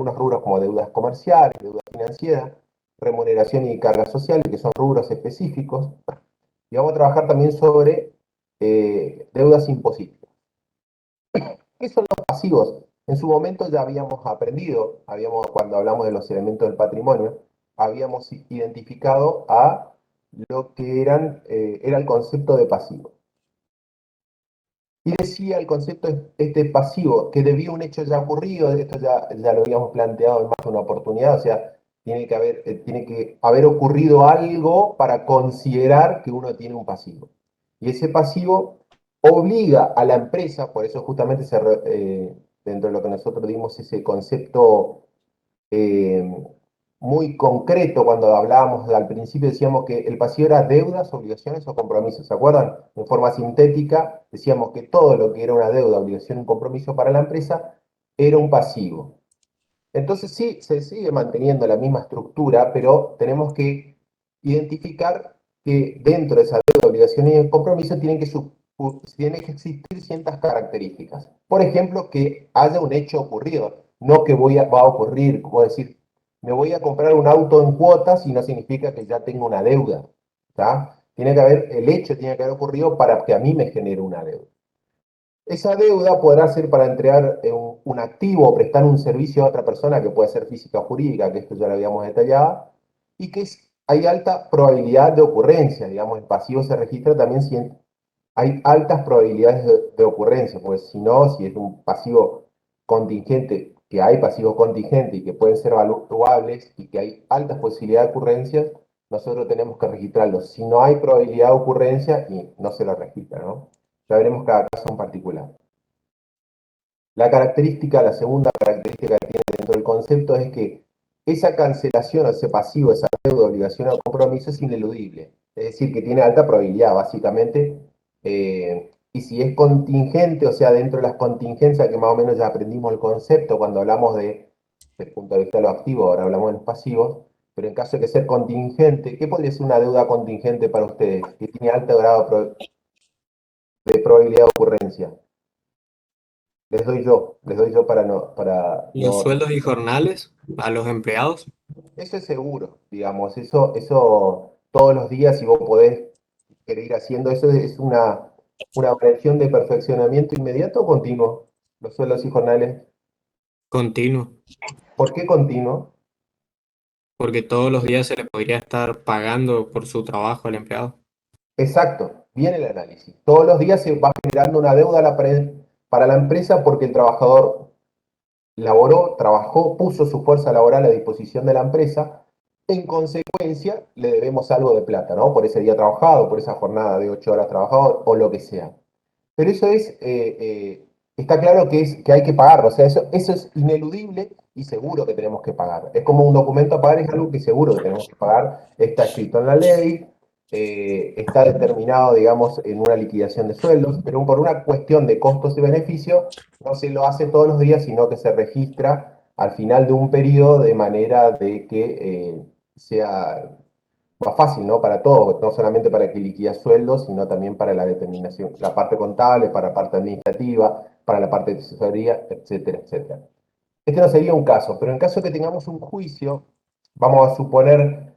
algunos rubros como deudas comerciales, deudas financieras, remuneración y cargas sociales, que son rubros específicos. Y vamos a trabajar también sobre deudas impositivas. ¿Qué son los pasivos? En su momento ya habíamos aprendido, cuando hablamos de los elementos del patrimonio, habíamos identificado a lo que era el concepto de pasivo. Y decía el concepto este pasivo, que debido a un hecho ya ocurrido, esto ya lo habíamos planteado en más de una oportunidad, o sea, tiene que haber ocurrido algo para considerar que uno tiene un pasivo. Y ese pasivo obliga a la empresa, por eso justamente dentro de lo que nosotros dimos ese concepto eh, muy concreto cuando hablábamos al principio, decíamos que el pasivo era deudas, obligaciones o compromisos. ¿Se acuerdan? En forma sintética decíamos que todo lo que era una deuda, obligación, un compromiso para la empresa era un pasivo. Entonces sí, se sigue manteniendo la misma estructura, pero tenemos que identificar que dentro de esa deuda, obligación y compromiso tienen que existir ciertas características. Por ejemplo, que haya un hecho ocurrido, no que va a ocurrir, como decir, me voy a comprar un auto en cuotas y no significa que ya tengo una deuda. ¿Tá? El hecho tiene que haber ocurrido para que a mí me genere una deuda. Esa deuda podrá ser para entregar un activo o prestar un servicio a otra persona, que puede ser física o jurídica, que esto ya lo habíamos detallado, y que hay alta probabilidad de ocurrencia. Digamos, el pasivo se registra también si hay altas probabilidades de ocurrencia, pues si no, si es un pasivo contingente, que hay pasivos contingentes y que pueden ser valuables y que hay altas posibilidades de ocurrencias, nosotros tenemos que registrarlos. Si no hay probabilidad de ocurrencia, y no se lo registra, ¿no? Ya veremos cada caso en particular. La segunda característica que tiene dentro del concepto es que esa cancelación o ese pasivo, esa deuda, obligación o compromiso es ineludible. Es decir, que tiene alta probabilidad, básicamente. Y si es contingente, o sea, dentro de las contingencias que más o menos ya aprendimos el concepto cuando hablamos desde el punto de vista de los activos, ahora hablamos de los pasivos, pero en caso de que sea contingente, ¿qué podría ser una deuda contingente para ustedes? Que tiene alto grado de probabilidad de ocurrencia. Les doy yo Los sueldos y jornales a los empleados. eso es seguro, digamos, eso todos los días, si vos podés querer ir haciendo, eso es una operación de perfeccionamiento inmediato o continuo, los sueldos y jornales. Continuo, ¿Por qué continuo? porque todos los días se le podría estar pagando por su trabajo al empleado. Exacto, viene el análisis. Todos los días se va generando una deuda para la empresa porque el trabajador laboró, trabajó, puso su fuerza laboral a disposición de la empresa. En consecuencia, le debemos algo de plata, ¿no? Por ese día trabajado, por esa jornada de 8 horas trabajado o lo que sea. Pero eso está claro que hay que pagarlo, o sea, eso es ineludible y seguro que tenemos que pagar. Es como un documento a pagar, es algo que seguro que tenemos que pagar, está escrito en la ley, está determinado, digamos, en una liquidación de sueldos, pero por una cuestión de costos y beneficios no se lo hace todos los días, sino que se registra al final de un periodo de manera de que sea más fácil, ¿no? Para todos, no solamente para que liquida sueldos, sino también para la determinación, la parte contable, para la parte administrativa, para la parte de tesorería, etcétera, etcétera. Este no sería un caso, pero en caso de que tengamos un juicio, vamos a suponer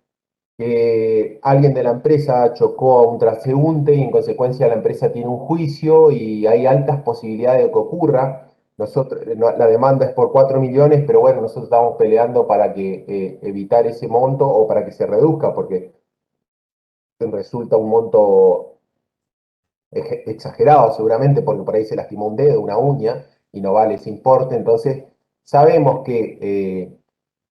que alguien de la empresa chocó a un transeúnte y en consecuencia la empresa tiene un juicio y hay altas posibilidades de que ocurra. La demanda es por 4 millones, pero bueno, nosotros estamos peleando para que evitar ese monto o para que se reduzca, porque resulta un monto exagerado seguramente, porque por ahí se lastimó un dedo, una uña, y no vale ese importe. Entonces, sabemos que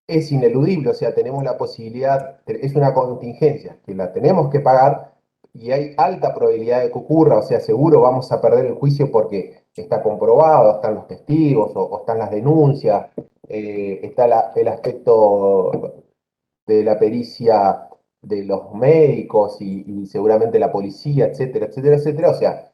es ineludible, o sea, tenemos la posibilidad, es una contingencia, que la tenemos que pagar y hay alta probabilidad de que ocurra, o sea, seguro vamos a perder el juicio porque está comprobado, están los testigos o están las denuncias, está el aspecto de la pericia de los médicos y seguramente la policía, etcétera, etcétera, etcétera. O sea,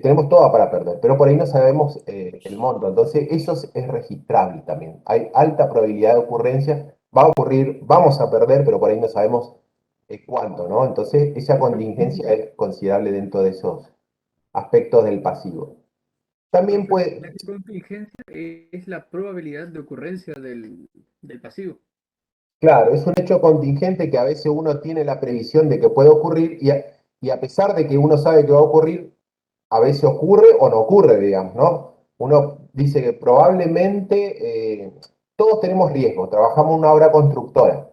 tenemos todo para perder, pero por ahí no sabemos el monto. Entonces, eso es registrable también. Hay alta probabilidad de ocurrencia. Va a ocurrir, vamos a perder, pero por ahí no sabemos cuánto, ¿no? Entonces, esa contingencia es considerable dentro de esos aspectos del pasivo. También Profe, puede, la contingencia es la probabilidad de ocurrencia del del pasivo. Claro, es un hecho contingente que a veces uno tiene la previsión de que puede ocurrir y a pesar de que uno sabe que va a ocurrir, a veces ocurre o no ocurre, digamos, ¿no? Uno dice que probablemente todos tenemos riesgo, trabajamos en una obra constructora.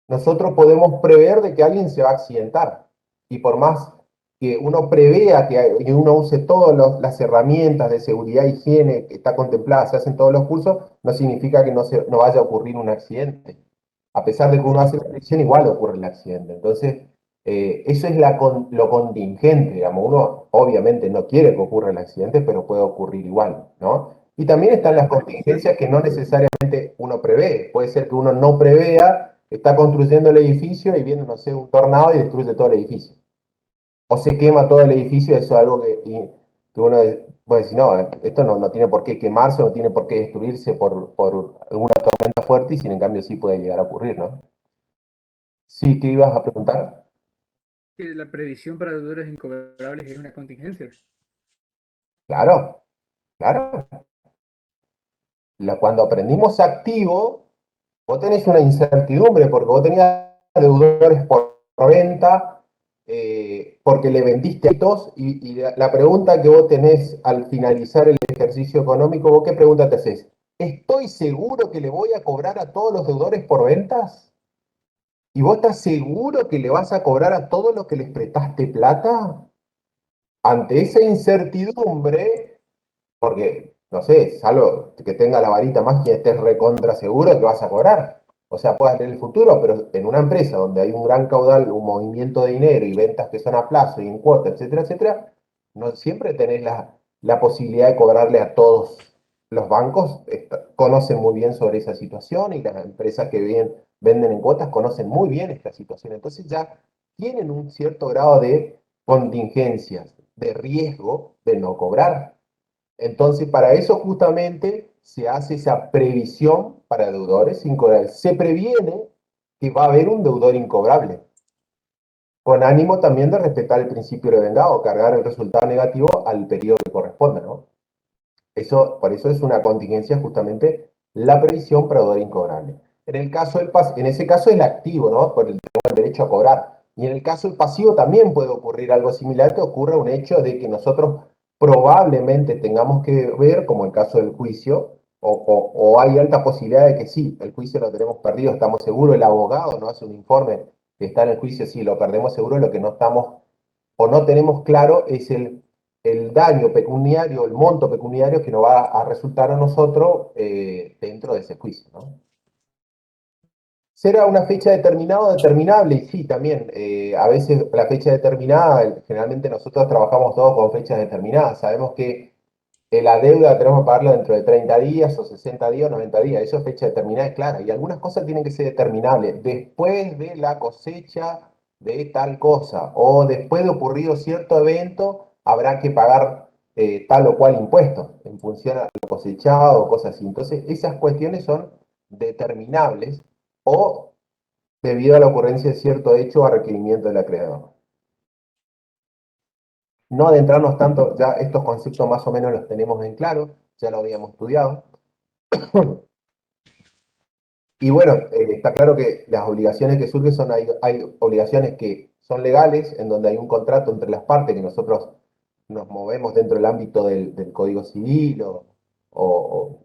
Nosotros podemos prever de que alguien se va a accidentar. Y por más que uno prevea que uno use todas las herramientas de seguridad e higiene que está contemplada, se hacen todos los cursos, no significa que no vaya a ocurrir un accidente. A pesar de que uno hace la predicción, igual ocurre el accidente. Entonces, eso es lo contingente, digamos. Uno obviamente no quiere que ocurra el accidente, pero puede ocurrir igual, ¿no? Y también están las contingencias que no necesariamente uno prevé. Puede ser que uno no prevea, está construyendo el edificio y viene, no sé, un tornado y destruye todo el edificio. O se quema todo el edificio, eso es algo que uno puede decir, no, esto no tiene por qué quemarse, no tiene por qué destruirse por alguna tormenta fuerte y sin en cambio sí puede llegar a ocurrir, ¿no? Sí, ¿qué ibas a preguntar? Que la previsión para deudores incobrables es una contingencia. Claro, claro. Cuando aprendimos activo, vos tenés una incertidumbre porque vos tenías deudores por venta, porque le vendiste a todos y la pregunta que vos tenés al finalizar el ejercicio económico, ¿vos qué pregunta te haces? ¿Estoy seguro que le voy a cobrar a todos los deudores por ventas? ¿Y vos estás seguro que le vas a cobrar a todos los que les prestaste plata? Ante esa incertidumbre, porque, no sé, salvo que tenga la varita mágica y estés recontra seguro que vas a cobrar. O sea, puedes tener el futuro, pero en una empresa donde hay un gran caudal, un movimiento de dinero y ventas que son a plazo y en cuota, etcétera, etcétera, no siempre tenés la posibilidad de cobrarle a todos. Los bancos conocen muy bien sobre esa situación y las empresas que venden en cuotas conocen muy bien esta situación. Entonces ya tienen un cierto grado de contingencias, de riesgo de no cobrar. Entonces, para eso justamente se hace esa previsión para deudores incobrables. Se previene que va a haber un deudor incobrable, con ánimo también de respetar el principio de vengado, cargar el resultado negativo al periodo que corresponda, ¿no? Por eso es una contingencia justamente la previsión para deudor incobrable. En ese caso el activo, ¿no? Por el derecho a cobrar. Y en el caso del pasivo también puede ocurrir algo similar, que ocurra un hecho de que nosotros probablemente tengamos que ver, como el caso del juicio, o hay alta posibilidad de que sí, el juicio lo tenemos perdido, estamos seguros, el abogado no hace un informe que está en el juicio, sí, lo perdemos seguro, lo que no estamos o no tenemos claro es el daño pecuniario, el monto pecuniario que nos va a resultar a nosotros dentro de ese juicio, ¿no? ¿Será una fecha determinada o determinable? Y sí, también. A veces la fecha determinada, generalmente nosotros trabajamos todos con fechas determinadas. Sabemos que la deuda tenemos que pagarla dentro de 30 días o 60 días o 90 días. Eso es fecha determinada, es clara. Y algunas cosas tienen que ser determinables después de la cosecha de tal cosa o después de ocurrido cierto evento, habrá que pagar tal o cual impuesto en función a lo cosechado o cosas así. Entonces, esas cuestiones son determinables o debido a la ocurrencia de cierto hecho a requerimiento del acreedor. No adentrarnos tanto, ya estos conceptos más o menos los tenemos en claro, ya lo habíamos estudiado. Y bueno, está claro que las obligaciones que surgen hay obligaciones que son legales, en donde hay un contrato entre las partes, que nosotros nos movemos dentro del ámbito del Código Civil o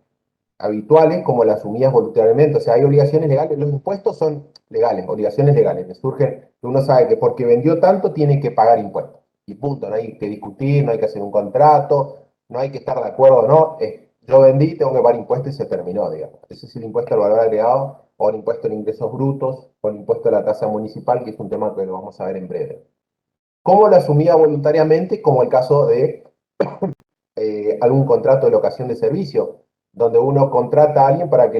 habituales, como las asumidas voluntariamente. O sea, hay obligaciones legales, los impuestos son legales, obligaciones legales, que surgen, que uno sabe que porque vendió tanto tiene que pagar impuestos. Y punto, no hay que discutir, no hay que hacer un contrato, no hay que estar de acuerdo, no, yo vendí, tengo que pagar impuestos y se terminó, digamos. Ese es el impuesto al valor agregado, o el impuesto en ingresos brutos, o el impuesto a la tasa municipal, que es un tema que lo vamos a ver en breve. ¿Cómo lo asumía voluntariamente? Como el caso de algún contrato de locación de servicio, donde uno contrata a alguien para que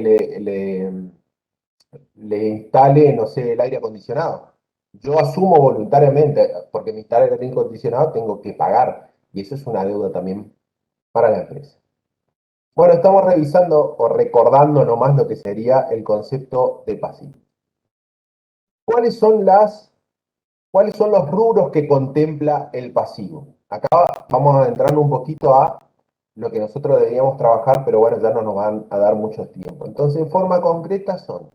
le instale, no sé, el aire acondicionado. Yo asumo voluntariamente, porque me instale el aire acondicionado, tengo que pagar. Y eso es una deuda también para la empresa. Bueno, estamos revisando o recordando nomás lo que sería el concepto de pasivo. ¿Cuáles son cuáles son los rubros que contempla el pasivo? Acá vamos a entrar un poquito a lo que nosotros deberíamos trabajar, pero bueno, ya no nos van a dar mucho tiempo. Entonces, en forma concreta son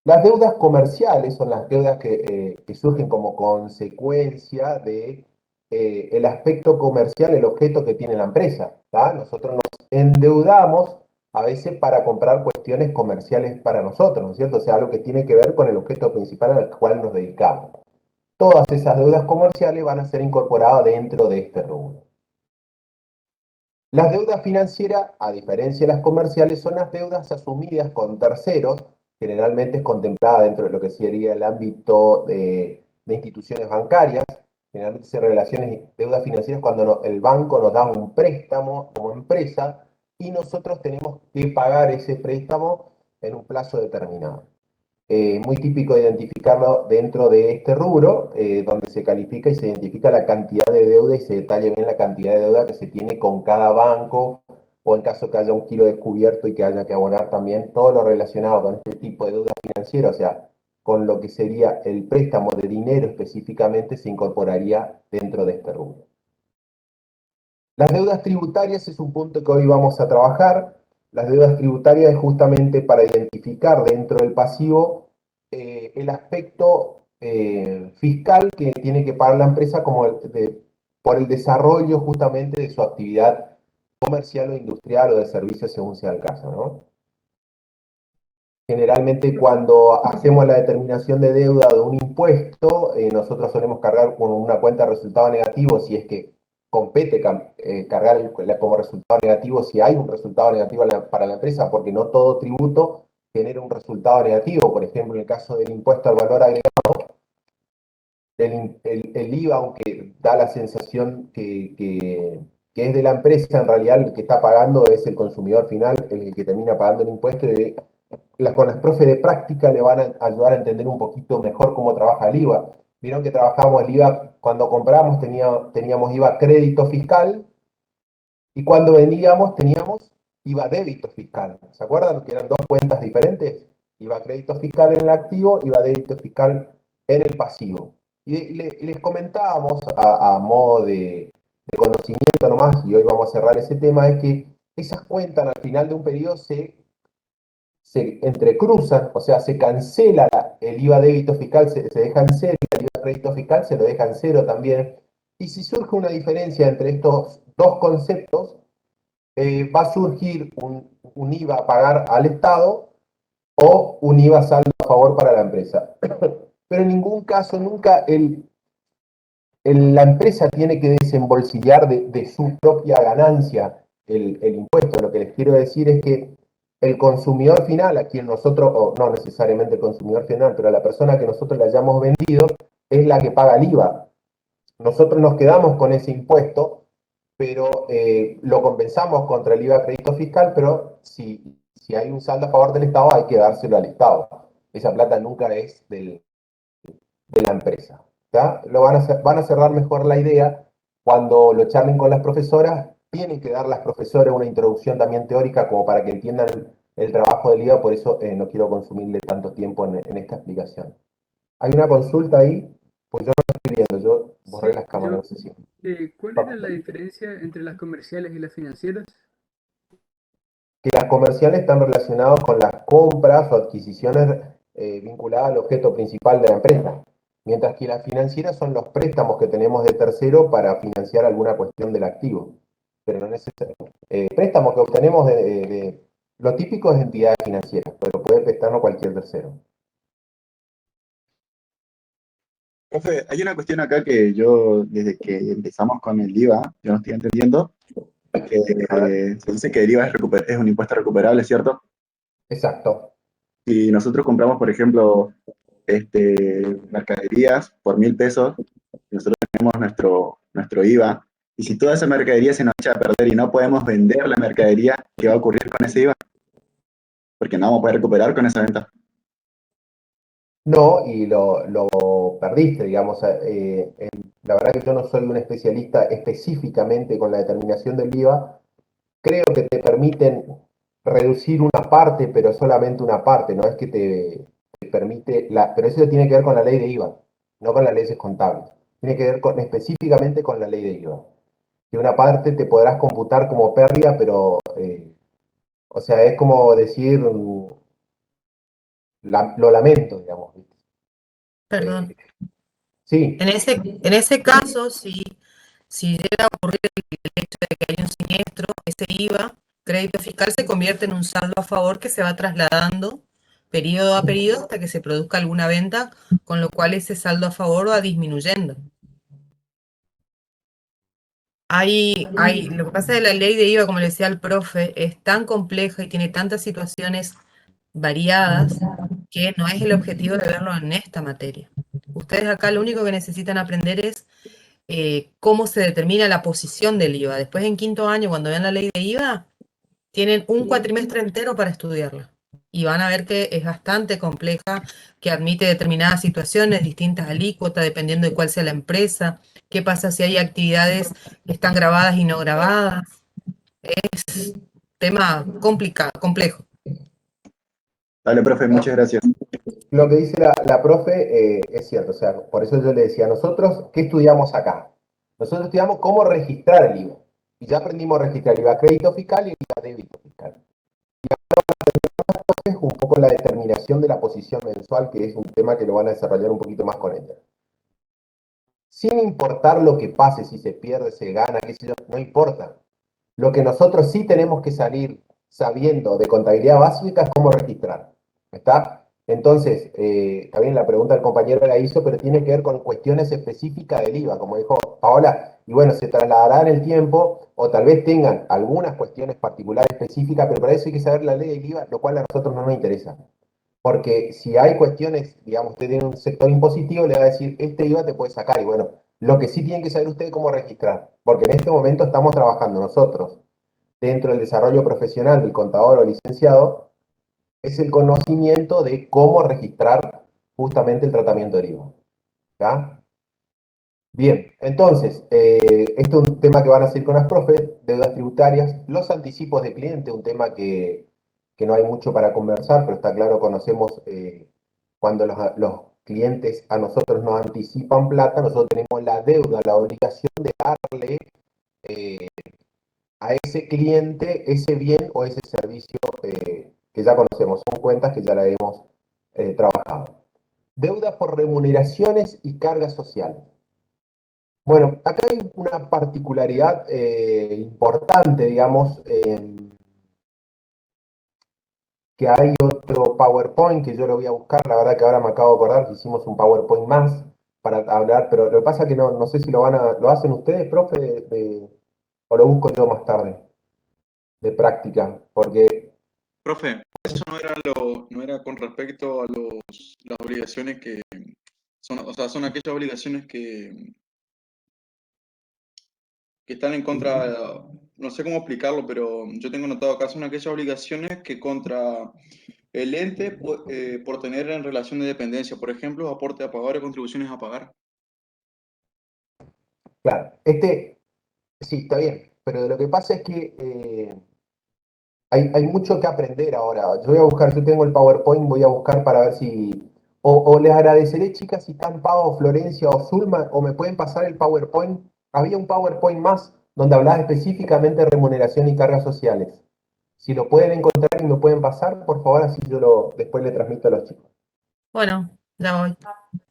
las deudas comerciales, son las deudas que surgen como consecuencia de el aspecto comercial, el objeto que tiene la empresa. ¿Tá? Nosotros nos endeudamos a veces para comprar cuestiones comerciales para nosotros, ¿no es cierto? O sea, algo que tiene que ver con el objeto principal al cual nos dedicamos. Todas esas deudas comerciales van a ser incorporadas dentro de este rubro. Las deudas financieras, a diferencia de las comerciales, son las deudas asumidas con terceros, generalmente es contemplada dentro de lo que sería el ámbito de instituciones bancarias. Generalmente se relaciona deudas financieras cuando el banco nos da un préstamo como empresa y nosotros tenemos que pagar ese préstamo en un plazo determinado. Muy típico identificarlo dentro de este rubro, donde se califica y se identifica la cantidad de deuda y se detalla bien la cantidad de deuda que se tiene con cada banco, o en caso que haya un giro descubierto y que haya que abonar también todo lo relacionado con este tipo de deuda financiera, o sea, con lo que sería el préstamo de dinero específicamente, se incorporaría dentro de este rubro. Las deudas tributarias es un punto que hoy vamos a trabajar. Las deudas tributarias es justamente para identificar dentro del pasivo el aspecto fiscal que tiene que pagar la empresa por el desarrollo justamente de su actividad comercial o industrial o de servicio según sea el caso, ¿no? Generalmente cuando hacemos la determinación de deuda de un impuesto, nosotros solemos cargar con una cuenta de resultado negativo si es que compete cargar como resultado negativo si hay un resultado negativo para la empresa, porque no todo tributo genera un resultado negativo. Por ejemplo, en el caso del impuesto al valor agregado, el IVA, aunque da la sensación que es de la empresa, en realidad el que está pagando es el consumidor final, el que termina pagando el impuesto. Con las profes de práctica le van a ayudar a entender un poquito mejor cómo trabaja el IVA. Vieron que trabajamos el IVA, cuando compramos teníamos IVA crédito fiscal y cuando vendíamos teníamos IVA débito fiscal. ¿Se acuerdan que eran dos cuentas diferentes? IVA crédito fiscal en el activo, IVA débito fiscal en el pasivo. Y les comentábamos a modo de conocimiento nomás, y hoy vamos a cerrar ese tema, es que esas cuentas al final de un periodo se entrecruzan, o sea, se cancela el IVA débito fiscal, se deja en cero, y el IVA crédito fiscal se lo deja en cero también. Y si surge una diferencia entre estos dos conceptos, va a surgir un IVA a pagar al Estado o un IVA saldo a favor para la empresa. Pero en ningún caso, nunca la empresa tiene que desembolsillar de su propia ganancia el impuesto. Lo que les quiero decir es que el consumidor final, a quien nosotros, o no necesariamente el consumidor final, pero a la persona que nosotros le hayamos vendido, es la que paga el IVA. Nosotros nos quedamos con ese impuesto, pero lo compensamos contra el IVA crédito fiscal, pero si hay un saldo a favor del Estado, hay que dárselo al Estado. Esa plata nunca es de la empresa. ¿Ya? Van a cerrar mejor la idea cuando lo charlen con las profesoras. Tienen que dar las profesoras una introducción también teórica como para que entiendan el trabajo del IVA, por eso no quiero consumirle tanto tiempo en esta explicación. ¿Hay una consulta ahí? Pues yo no la estoy viendo, yo borré Sí, las cámaras, no sé si. ¿cuál era la diferencia entre las comerciales y las financieras? Que las comerciales están relacionadas con las compras o adquisiciones vinculadas al objeto principal de la empresa, mientras que las financieras son los préstamos que tenemos de tercero para financiar alguna cuestión del activo. Pero no necesariamente. Préstamos que obtenemos lo típico es entidades financieras, pero puede prestarnos cualquier tercero. Profe, hay una cuestión acá que yo, desde que empezamos con el IVA, yo no estoy entendiendo, que se dice que el IVA es un impuesto recuperable, ¿cierto? Exacto. Si nosotros compramos, por ejemplo, mercaderías por 1.000 pesos, y nosotros tenemos nuestro IVA, y si toda esa mercadería se nos echa a perder y no podemos vender la mercadería, ¿qué va a ocurrir con ese IVA? Porque no vamos a poder recuperar con esa venta. No, y lo perdiste, digamos. La verdad que yo no soy un especialista específicamente con la determinación del IVA. Creo que te permiten reducir una parte, pero solamente una parte, no es que te permite, pero eso tiene que ver con la ley de IVA, no con las leyes contables. Tiene que ver específicamente con la ley de IVA. que una parte te podrás computar como pérdida, pero, o sea, es como decir, lo lamento, digamos. ¿Viste? Perdón. Sí, En ese caso, si llega a ocurrir el hecho de que hay un siniestro, ese IVA, crédito fiscal, se convierte en un saldo a favor que se va trasladando periodo a periodo hasta que se produzca alguna venta, con lo cual ese saldo a favor va disminuyendo. Lo que pasa es que la ley de IVA, como le decía el profe, es tan compleja y tiene tantas situaciones variadas que no es el objetivo de verlo en esta materia. Ustedes acá lo único que necesitan aprender es cómo se determina la posición del IVA. Después en quinto año, cuando vean la ley de IVA, tienen un cuatrimestre entero para estudiarla. Y van a ver que es bastante compleja, que admite determinadas situaciones, distintas alícuotas, dependiendo de cuál sea la empresa. ¿Qué pasa si hay actividades que están grabadas y no grabadas? Es tema complicado, complejo. Dale, profe, muchas gracias. lo que dice la profe es cierto, o sea, por eso yo le decía, nosotros, ¿qué estudiamos acá? Nosotros estudiamos cómo registrar el IVA. Y ya aprendimos a registrar el IVA crédito fiscal y el IVA débito fiscal. Es un poco la determinación de la posición mensual, que es un tema que lo van a desarrollar un poquito más con ella. Sin importar lo que pase, si se pierde, se gana, qué sé yo, no importa. Lo que nosotros sí tenemos que salir sabiendo de contabilidad básica es cómo registrar. ¿Está? Entonces, también la pregunta del compañero la hizo, pero tiene que ver con cuestiones específicas del IVA, como dijo Paola, y bueno, se trasladará en el tiempo, o tal vez tengan algunas cuestiones particulares específicas, pero para eso hay que saber la ley del IVA, lo cual a nosotros no nos interesa. Porque si hay cuestiones, digamos, usted tiene un sector impositivo, le va a decir, este IVA te puede sacar, y bueno, lo que sí tienen que saber ustedes es cómo registrar, porque en este momento estamos trabajando nosotros dentro del desarrollo profesional del contador o licenciado, es el conocimiento de cómo registrar justamente el tratamiento del IVA. ¿Ya? Bien, entonces, este es un tema que van a seguir con las profes, deudas tributarias, los anticipos de cliente, un tema que no hay mucho para conversar, pero está claro, conocemos cuando los clientes a nosotros nos anticipan plata, nosotros tenemos la deuda, la obligación de darle a ese cliente ese bien o ese servicio que ya conocemos. Son cuentas que ya la hemos trabajado. Deuda por remuneraciones y cargas sociales. Bueno, acá hay una particularidad importante, digamos, que hay otro PowerPoint que yo lo voy a buscar, la verdad que ahora me acabo de acordar que hicimos un PowerPoint más para hablar, pero lo que pasa es que no sé si lo hacen ustedes, profe, o lo busco yo más tarde, de práctica, porque Profe, eso no era con respecto a las obligaciones que son, o sea, son aquellas obligaciones que están en contra, no sé cómo explicarlo, pero yo tengo notado acá, son aquellas obligaciones que contra el ente por tener en relación de dependencia, por ejemplo, aporte a pagar o contribuciones a pagar. claro, sí, está bien, pero lo que pasa es que hay mucho que aprender ahora. Yo voy a buscar, yo tengo el PowerPoint, voy a buscar para ver si... O les agradeceré, chicas, si están Pau, Florencia o Zulma, o me pueden pasar el PowerPoint. Había un PowerPoint más donde hablaba específicamente de remuneración y cargas sociales. Si lo pueden encontrar y me pueden pasar, por favor, así después le transmito a los chicos. Bueno, ya voy.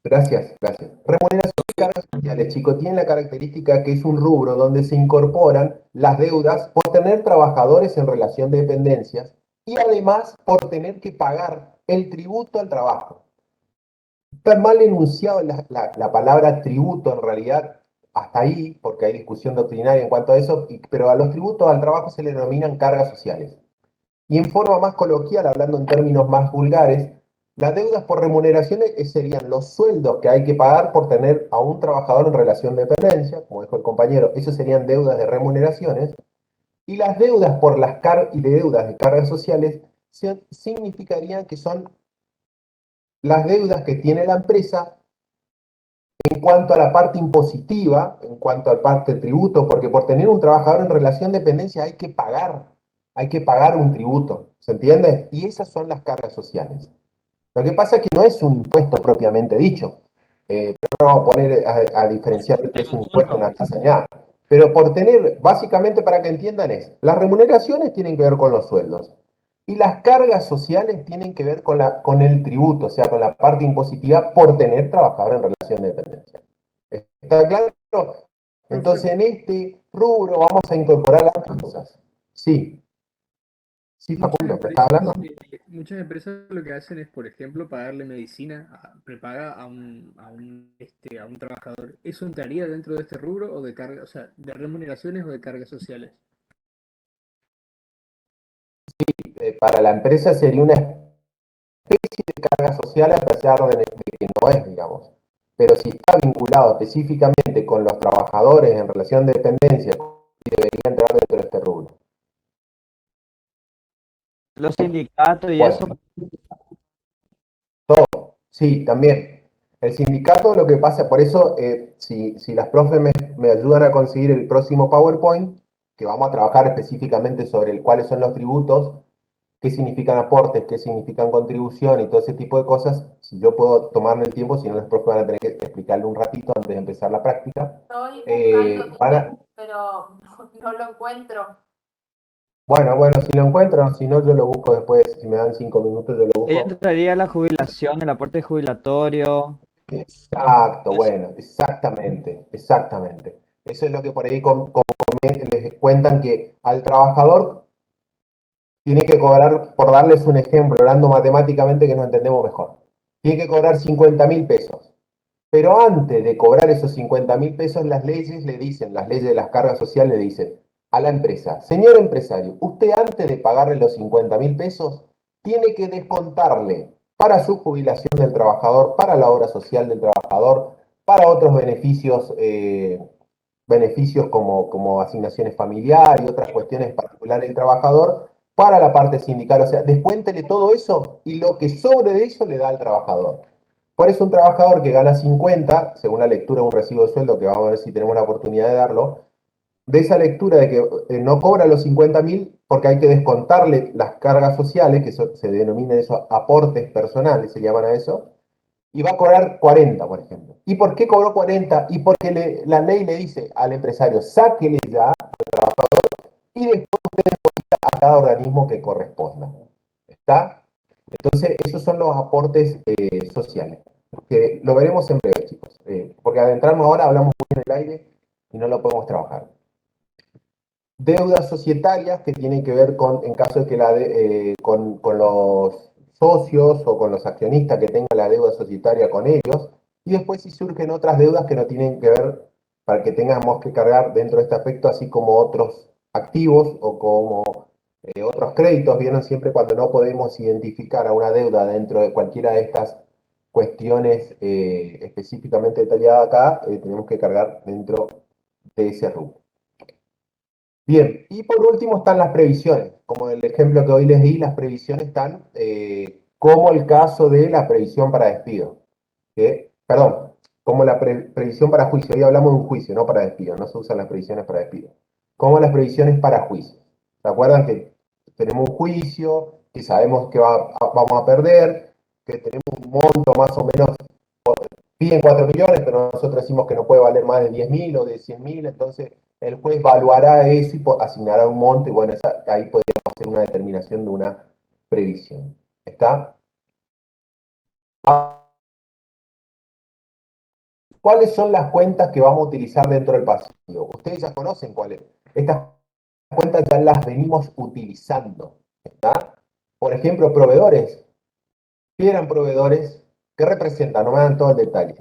Gracias, gracias. Remuneración y cargas sociales, chicos, tiene la característica que es un rubro donde se incorporan las deudas por tener trabajadores en relación de dependencias y además por tener que pagar el tributo al trabajo. Está mal enunciado la palabra tributo en realidad hasta ahí, porque hay discusión doctrinaria en cuanto a eso, pero a los tributos al trabajo se le denominan cargas sociales. Y en forma más coloquial, hablando en términos más vulgares, las deudas por remuneraciones serían los sueldos que hay que pagar por tener a un trabajador en relación de dependencia, como dijo el compañero, eso serían deudas de remuneraciones, y las deudas por y de deudas de cargas sociales significarían que son las deudas que tiene la empresa en cuanto a la parte impositiva, en cuanto a la parte de tributo, porque por tener un trabajador en relación de dependencia hay que pagar un tributo, ¿se entiende? Y esas son las cargas sociales. Lo que pasa es que no es un impuesto propiamente dicho, pero no vamos a poner a diferenciar que es un impuesto, una tasa, nada. Pero por tener, básicamente para que entiendan es, las remuneraciones tienen que ver con los sueldos y las cargas sociales tienen que ver con el tributo, o sea, con la parte impositiva por tener trabajador en relación de dependencia. ¿Está claro? Entonces, en este rubro vamos a incorporar las cosas. Sí, sí, Facundo, ¿me estás hablando? Muchas empresas lo que hacen es, por ejemplo, pagarle medicina, prepaga a un trabajador. ¿Eso entraría dentro de este rubro o de carga, o sea, de remuneraciones o de cargas sociales? Para la empresa sería una especie de carga social a pesar de que no es, digamos. Pero si está vinculado específicamente con los trabajadores en relación de dependencia, debería entrar dentro de este rubro. Los sindicatos y Bueno, eso. sí, también. El sindicato lo que pasa, por eso, si las profes me ayudan a conseguir el próximo PowerPoint, que vamos a trabajar específicamente sobre cuáles son los tributos, qué significan aportes, qué significan contribución y todo ese tipo de cosas, si yo puedo tomarme el tiempo, si no los profes van a tener que explicarle un ratito antes de empezar la práctica. Estoy buscando, pero no lo encuentro. Bueno, si lo encuentran, si no, yo lo busco después, si me dan 5 minutos, yo lo Ella busco. entraría la jubilación, el aporte jubilatorio. Exacto, bueno, exactamente, exactamente. Eso es lo que por ahí les cuentan que al trabajador tiene que cobrar, por darles un ejemplo, hablando matemáticamente que nos entendemos mejor, tiene que cobrar 50.000 pesos. Pero antes de cobrar esos 50.000 pesos, las leyes le dicen, las leyes de las cargas sociales le dicen a la empresa, señor empresario, usted antes de pagarle los 50.000 pesos, tiene que descontarle para su jubilación del trabajador, para la obra social del trabajador, para otros beneficios, beneficios como asignaciones familiares y otras cuestiones particulares del trabajador, para la parte sindical. O sea, descuéntele todo eso y lo que sobre de eso le da al trabajador. Por eso un trabajador que gana 50, según la lectura de un recibo de sueldo, que vamos a ver si tenemos la oportunidad de darlo, de esa lectura de que no cobra los 50.000 porque hay que descontarle las cargas sociales, que se denominan eso aportes personales, se llaman a eso, y va a cobrar 40, por ejemplo. ¿Y por qué cobró 40? Y porque la ley le dice al empresario, sáquele ya y después a cada organismo que corresponda. ¿Está? Entonces, esos son los aportes sociales, que lo veremos en breve, chicos, porque adentrarnos ahora hablamos muy en el aire y no lo podemos trabajar. Deudas societarias que tienen que ver con, en caso de que con los socios o con los accionistas que tengan la deuda societaria con ellos, y después si surgen otras deudas que no tienen que ver, para que tengamos que cargar dentro de este aspecto, así como otros activos o como otros créditos, vienen siempre cuando no podemos identificar a una deuda dentro de cualquiera de estas cuestiones específicamente detalladas acá, tenemos que cargar dentro de ese rubro. Bien, y por último están las previsiones. Como el ejemplo que hoy les di, las previsiones están como el caso de la previsión para despido. Perdón, como la previsión para juicio. Hoy hablamos de un juicio, no para despido. No se usan las previsiones para despido. Como las previsiones para juicio. ¿Se acuerdan que tenemos un juicio, que sabemos que vamos a perder, que tenemos un monto más o menos, piden 4 millones, pero nosotros decimos que no puede valer más de 10.000 o de 100.000, entonces el juez evaluará eso y asignará un monto, y bueno, ahí podríamos hacer una determinación de una previsión. ¿Está? ¿Cuáles son las cuentas que vamos a utilizar dentro del pasivo? Ustedes ya conocen cuáles. Estas cuentas ya las venimos utilizando. ¿Está? Por ejemplo, proveedores. ¿Qué eran proveedores? ¿Qué representan? No me dan todo el detalle.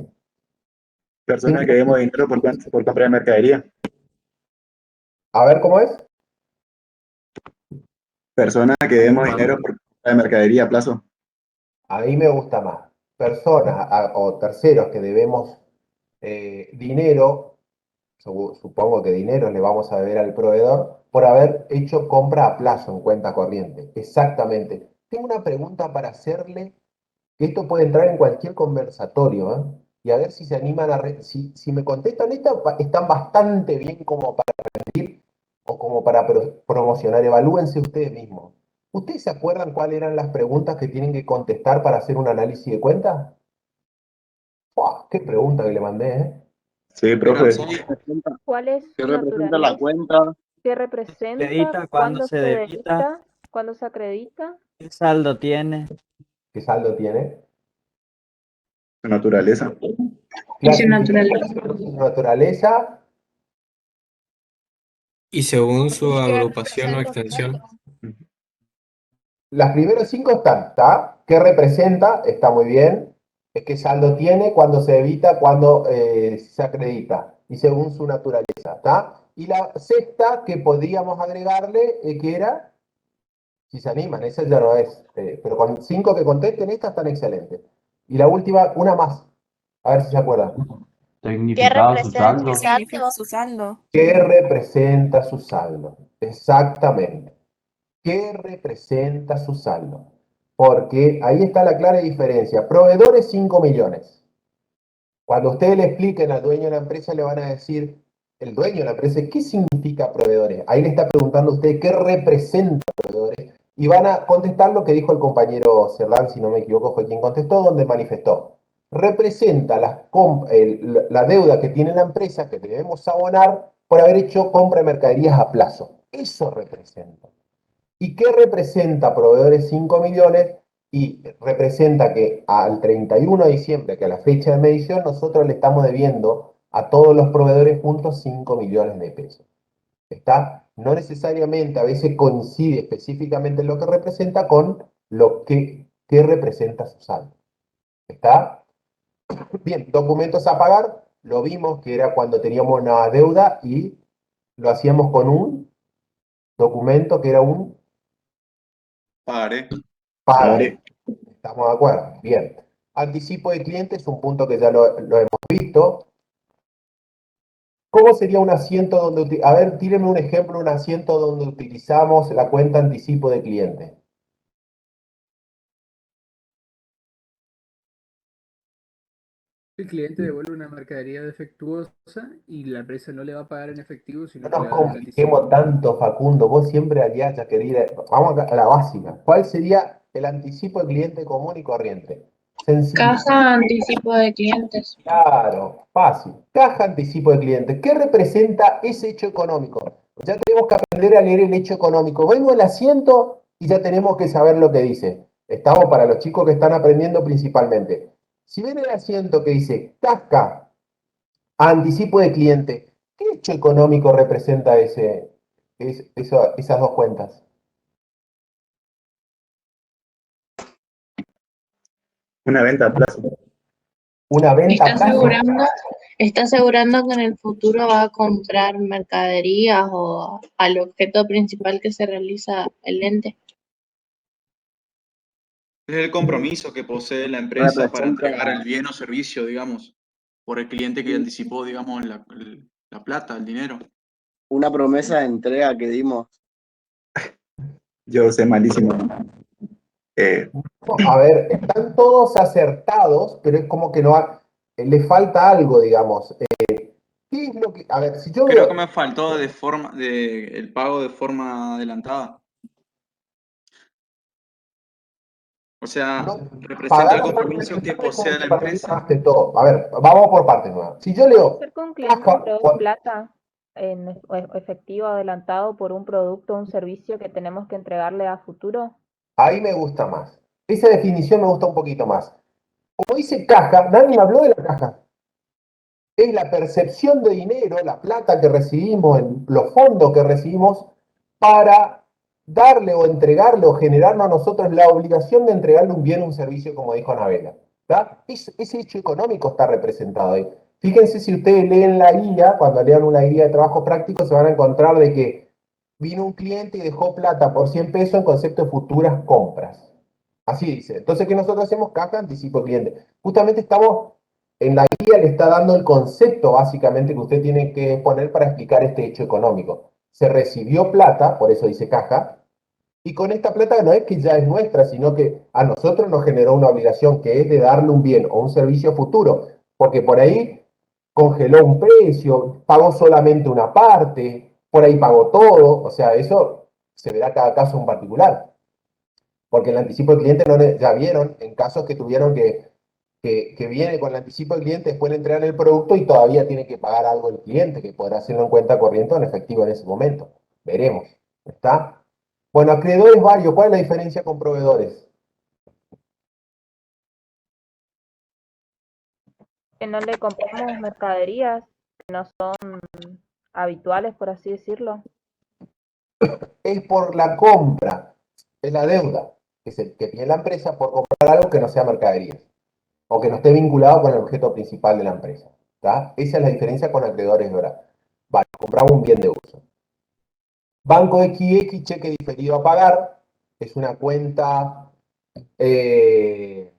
Personas que demos dinero por compra de mercadería. A ver, ¿cómo es? Personas que demos dinero por compra de mercadería a plazo. A mí me gusta más. Personas o terceros que debemos dinero, supongo que dinero le vamos a deber al proveedor, por haber hecho compra a plazo en cuenta corriente. Exactamente. Tengo una pregunta para hacerle, que esto puede entrar en cualquier conversatorio, ¿eh? Y a ver si se animan si me contestan esta, están bastante bien como para rendir o como para promocionar. Evalúense ustedes mismos. ¿Ustedes se acuerdan cuáles eran las preguntas que tienen que contestar para hacer un análisis de cuenta? ¡Fua! ¡Qué pregunta que le mandé, eh! Sí, ¿Me profe. cansáis? ¿Cuál es ¿Qué su representa la naturaleza? cuenta? ¿Qué representa? Acredita, cuándo ¿Cuándo se se debita, debita? ¿Cuándo se acredita? qué saldo tiene. ¿Qué saldo tiene? Su naturaleza. Y su naturaleza. Su naturaleza, Y según su ¿Y qué agrupación o representa su extensión. saldo? las primeros 5 están, ¿está? ¿Qué representa? Está muy bien. ¿Qué saldo tiene? ¿Cuándo se evita? ¿Cuándo se acredita? Y según su naturaleza, ¿está? Y la sexta que podríamos agregarle, que era, si se animan, esa ya no es, pero con 5 que contesten, estas están excelentes. Y la última, una más, a ver si se acuerdan. ¿Qué Significado su representa saldo. su su saldo? significa su saldo? ¿Qué representa su saldo? Exactamente. ¿Qué representa su saldo? Porque ahí está la clara diferencia. Proveedores 5 millones. Cuando ustedes le expliquen al dueño de la empresa, le van a decir, el dueño de la empresa, ¿qué significa proveedores? Ahí le está preguntando a usted qué representa proveedores. Y van a contestar lo que dijo el compañero Cerdán, si no me equivoco, fue quien contestó, donde manifestó. Representa la deuda que tiene la empresa que debemos abonar por haber hecho compra de mercaderías a plazo. Eso representa. ¿Y qué representa proveedores 5 millones? Y representa que al 31 de diciembre, que a la fecha de medición, nosotros le estamos debiendo a todos los proveedores juntos 5 millones de pesos. ¿Está? No necesariamente a veces coincide específicamente lo que representa con lo que representa su saldo. ¿Está? Bien, documentos a pagar, lo vimos que era cuando teníamos una deuda y lo hacíamos con un documento que era un Pagaré. pagaré. ¿Estamos de acuerdo? Bien. Anticipo de cliente es un punto que ya lo hemos visto. ¿Cómo sería un asiento donde... A ver, tíreme un ejemplo, un asiento donde utilizamos la cuenta anticipo de cliente. El cliente devuelve una mercadería defectuosa y la empresa no le va a pagar en efectivo, No sino que nos le va a dar un anticipo. compliquemos tanto, Facundo. Vos siempre harías ya querida. Vamos a la básica. ¿Cuál sería el anticipo de cliente común y corriente? Sencillo. Caja anticipo de clientes. Claro, fácil. Caja anticipo de cliente. ¿Qué representa ese hecho económico? Ya tenemos que aprender a leer el hecho económico. Vengo al asiento y ya tenemos que saber lo que dice. Estamos para los chicos que están aprendiendo principalmente. Si ven el asiento que dice caja anticipo de cliente, ¿qué hecho económico representa esas dos cuentas? Una venta a plazo. Una venta a plazo. Está asegurando que en el futuro va a comprar mercaderías o al objeto principal que se realiza el ente. Es el compromiso que posee la empresa para Representa entregar el bien o servicio, digamos, por el cliente que anticipó, digamos, la plata, el dinero. una promesa de entrega que dimos. Yo sé malísimo. A ver, están todos acertados, pero es como que le falta algo, digamos. ¿Qué es lo que, a ver, si yo Creo que veo, me faltó el pago de forma adelantada. O sea, no representa el pagar por compromiso que posee la para mí empresa. más de todo. A ver, vamos por partes nuevas. Si yo ¿Puede leo ser que un cliente caja, entregue plata en efectivo adelantado por un producto o un servicio que tenemos que entregarle a futuro? ahí me gusta más. Esa definición me gusta un poquito más. Como dice caja, nadie me habló de la caja. Es la percepción de dinero, la plata que recibimos, los fondos que recibimos para darle o entregarle o generarnos a nosotros la obligación de entregarle un bien o un servicio, como dijo Anabela. Ese hecho económico está representado ahí. Fíjense si ustedes leen la guía, cuando lean una guía de trabajo práctico, se van a encontrar de que vino un cliente y dejó plata por 100 pesos en concepto de futuras compras. Así dice. Entonces, ¿qué nosotros hacemos? Caja, anticipo cliente. Justamente estamos en la guía, le está dando el concepto básicamente que usted tiene que poner para explicar este hecho económico. Se recibió plata, por eso dice caja, y con esta plata no es que ya es nuestra, sino que a nosotros nos generó una obligación que es de darle un bien o un servicio futuro, porque por ahí congeló un precio, pagó solamente una parte, por ahí pagó todo, o sea, eso se verá cada caso en particular. Porque el anticipo del cliente ya vieron en casos que tuvieron que que viene con el anticipo del cliente, después le entregan el producto y todavía tiene que pagar algo el cliente, que podrá hacerlo en cuenta corriente o en efectivo en ese momento. Veremos. ¿Está? Bueno, acreedores varios. ¿Cuál es la diferencia con proveedores? Que no le compramos mercaderías que no son habituales, por así decirlo. Es por la compra, es la deuda que tiene la empresa por comprar algo que no sea mercaderías o que no esté vinculado con el objeto principal de la empresa. ¿Está? Esa es la diferencia con acreedores de hora. Vale, compramos un bien de uso. Banco XX, cheque diferido a pagar, es una cuenta del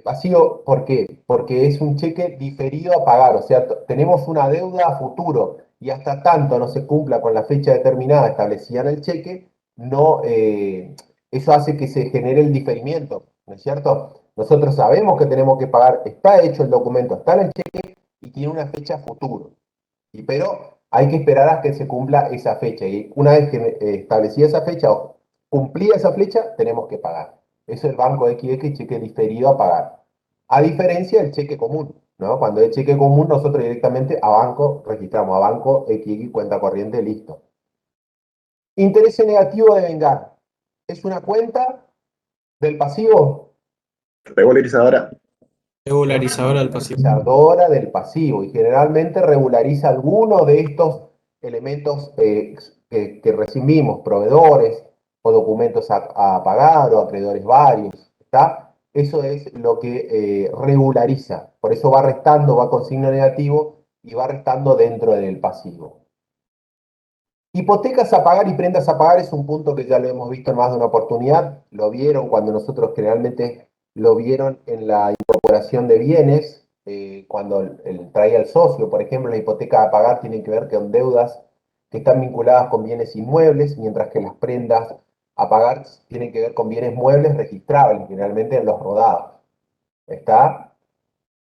pasivo. ¿Por qué? Porque es un cheque diferido a pagar, o sea, tenemos una deuda a futuro y hasta tanto no se cumpla con la fecha determinada establecida en el cheque, no, eso hace que se genere el diferimiento, ¿no es cierto? Nosotros sabemos que tenemos que pagar, está hecho el documento, está en el cheque y tiene una fecha futuro, pero hay que esperar a que se cumpla esa fecha y una vez que establecida esa fecha o cumplida esa fecha, tenemos que pagar. Eso es el banco XX, cheque diferido a pagar. A diferencia del cheque común, ¿no? Cuando es cheque común, nosotros directamente a banco registramos, a banco XX, cuenta corriente, listo. Interés negativo de vengar. ¿Es una cuenta del pasivo? Regularizadora. Regularizadora del pasivo. Regularizadora del pasivo y generalmente regulariza alguno de estos elementos que recibimos, proveedores o documentos a pagar o acreedores varios, ¿está? Eso es lo que regulariza, por eso va restando, va con signo negativo y va restando dentro del pasivo. Hipotecas a pagar y prendas a pagar es un punto que ya lo hemos visto en más de una oportunidad, lo vieron cuando nosotros generalmente lo vieron en la incorporación de bienes, cuando traía el socio, por ejemplo, la hipoteca a pagar tiene que ver con deudas que están vinculadas con bienes inmuebles, mientras que las prendas a pagar tienen que ver con bienes muebles registrables, generalmente en los rodados. ¿Está?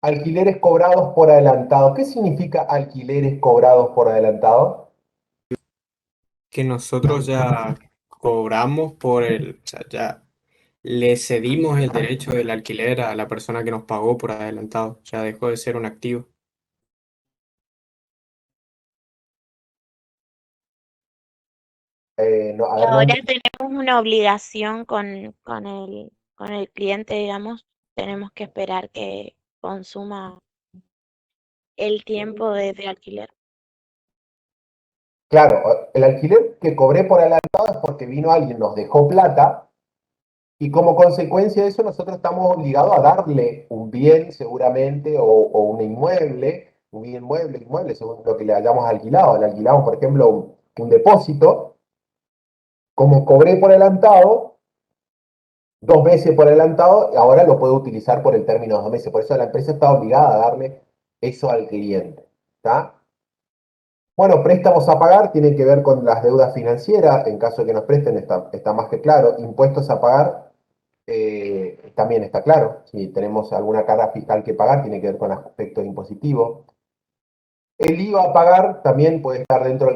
Alquileres cobrados por adelantado. ¿Qué significa alquileres cobrados por adelantado? Que nosotros ya cobramos o sea, ya le cedimos el derecho del alquiler a la persona que nos pagó por adelantado, ya dejó de ser un activo. No, a Y ver, no, ahora tenemos una obligación con el cliente, digamos, tenemos que esperar que consuma el tiempo de alquiler. claro, el alquiler que cobré por adelantado es porque vino alguien, nos dejó plata y como consecuencia de eso nosotros estamos obligados a darle un bien seguramente o un inmueble, un bien mueble, inmueble, según lo que le hayamos alquilado. Le alquilamos, por ejemplo, un depósito. Como cobré por adelantado, 2 meses por adelantado, ahora lo puedo utilizar por el término de 2 meses. Por eso la empresa está obligada a darle eso al cliente. ¿Está? Bueno, préstamos a pagar tienen que ver con las deudas financieras, en caso de que nos presten está más que claro. Impuestos a pagar también está claro. Si tenemos alguna carga fiscal que pagar, tiene que ver con aspectos impositivos. El IVA a pagar también puede estar dentro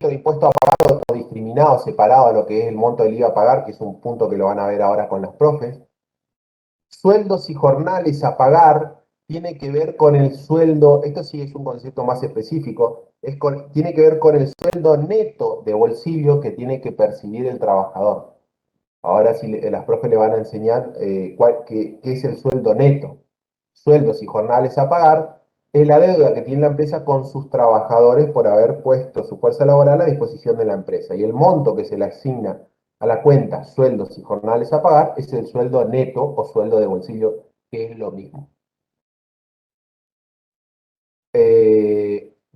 de impuesto a pagar o discriminado, separado a lo que es el monto del IVA a pagar, que es un punto que lo van a ver ahora con los profes. Sueldos y jornales a pagar tiene que ver con el sueldo, esto sí es un concepto más específico, tiene que ver con el sueldo neto de bolsillo que tiene que percibir el trabajador. Ahora sí las profes le van a enseñar qué es el sueldo neto. Sueldos y jornales a pagar es la deuda que tiene la empresa con sus trabajadores por haber puesto su fuerza laboral a disposición de la empresa. Y el monto que se le asigna a la cuenta sueldos y jornales a pagar es el sueldo neto o sueldo de bolsillo, que es lo mismo.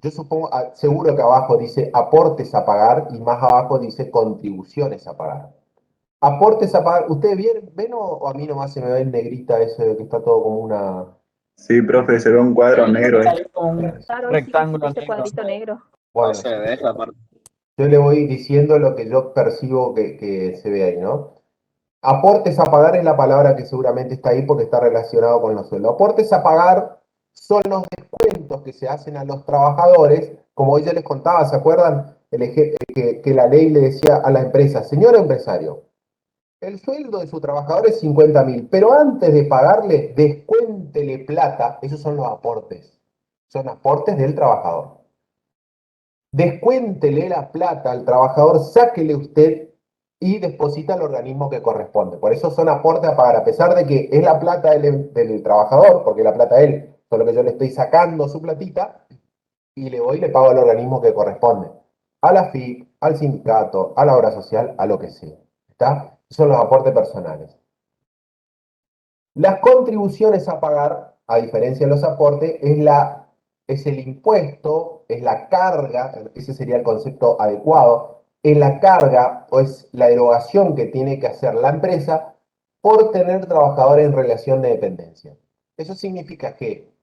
Yo supongo, seguro que abajo dice aportes a pagar y más abajo dice contribuciones a pagar. Aportes a pagar, ¿ustedes ven o a mí nomás se me ve en negrita eso de que está todo como una... Sí, profe, se ve un cuadro negro ahí. Como un Claro, sí, rectángulo ese negro. cuadrito negro. No Bueno, se ve esa parte. yo le voy diciendo lo que yo percibo que se ve ahí, ¿no? Aportes a pagar es la palabra que seguramente está ahí porque está relacionado con los sueldos. Aportes a pagar son los descuentos que se hacen a los trabajadores, como hoy ya les contaba, ¿se acuerdan? Que la ley le decía a la empresa, señor empresario, El sueldo de su trabajador es 50.000, pero antes de pagarle, descuéntele plata, esos son los aportes, son aportes del trabajador. Descuéntele la plata al trabajador, sáquele usted y deposita al organismo que corresponde. Por eso son aportes a pagar, a pesar de que es la plata del trabajador, porque la plata de él, solo que yo le estoy sacando su platita y le voy y le pago al organismo que corresponde. A la FIP, al sindicato, a la obra social, a lo que sea. ¿Está? Son los aportes personales. Las contribuciones a pagar, a diferencia de los aportes, es el impuesto, es la carga, ese sería el concepto adecuado, es la carga o es la erogación que tiene que hacer la empresa por tener trabajadores en relación de dependencia. Eso significa que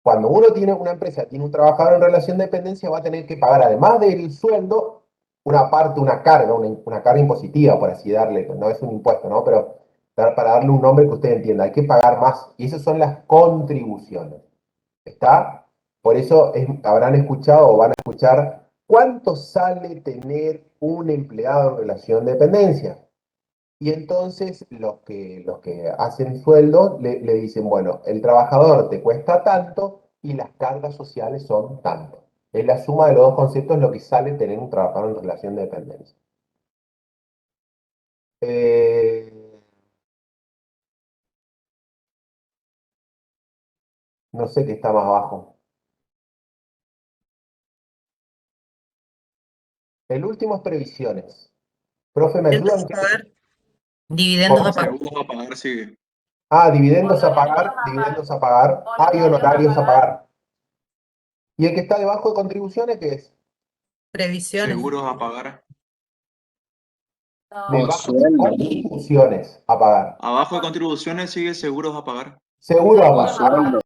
cuando uno tiene una empresa, tiene un trabajador en relación de dependencia, va a tener que pagar, además del sueldo, una parte, una carga impositiva, por así darle, no es un impuesto, ¿no? Pero para darle un nombre que usted entienda, hay que pagar más. Y esas son las contribuciones. ¿Está? Por eso habrán escuchado o van a escuchar cuánto sale tener un empleado en relación de dependencia. Y entonces los que hacen sueldo le dicen, bueno, el trabajador te cuesta tanto y las cargas sociales son tanto. Es la suma de los dos conceptos lo que sale tener un trabajador en relación de dependencia. No sé qué está más abajo. El último es previsiones. Profe, ¿me Dividendos ayudan? a pagar. Dividendos a pagar. Seguros a pagar, sigue. Ah, dividendos a pagar, dividendos a pagar. Hay honorarios a pagar. ¿Y el que está debajo de contribuciones qué es? Previsiones. Seguros a pagar. Debajo de contribuciones a pagar. Abajo de contribuciones sigue seguros a pagar. Seguro a pagar.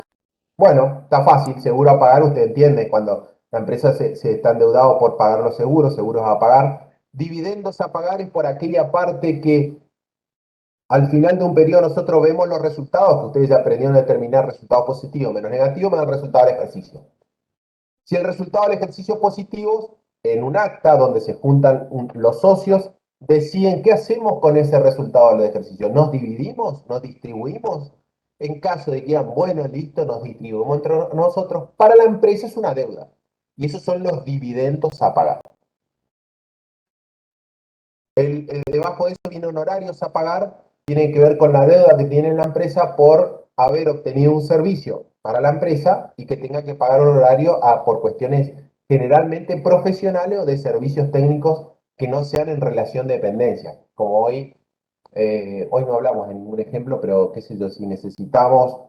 Bueno, está fácil, seguro a pagar, usted entiende, cuando la empresa se está endeudado por pagar los seguros, seguros a pagar. Dividendos a pagar es por aquella parte que al final de un periodo nosotros vemos los resultados, que ustedes ya aprendieron a determinar resultados positivos menos negativos, menos el resultado del ejercicio. Si el resultado del ejercicio es positivo, en un acta donde se juntan los socios, deciden qué hacemos con ese resultado del ejercicio. ¿Nos dividimos? ¿Nos distribuimos? En caso de que digan, bueno, listo, nos distribuimos entre nosotros, para la empresa es una deuda. Y esos son los dividendos a pagar. Debajo de eso viene honorarios a pagar, tiene que ver con la deuda que tiene la empresa por haber obtenido un servicio para la empresa y que tenga que pagar un horario por cuestiones generalmente profesionales o de servicios técnicos que no sean en relación de dependencia. Como hoy no hablamos en ningún ejemplo, pero qué sé yo, si necesitamos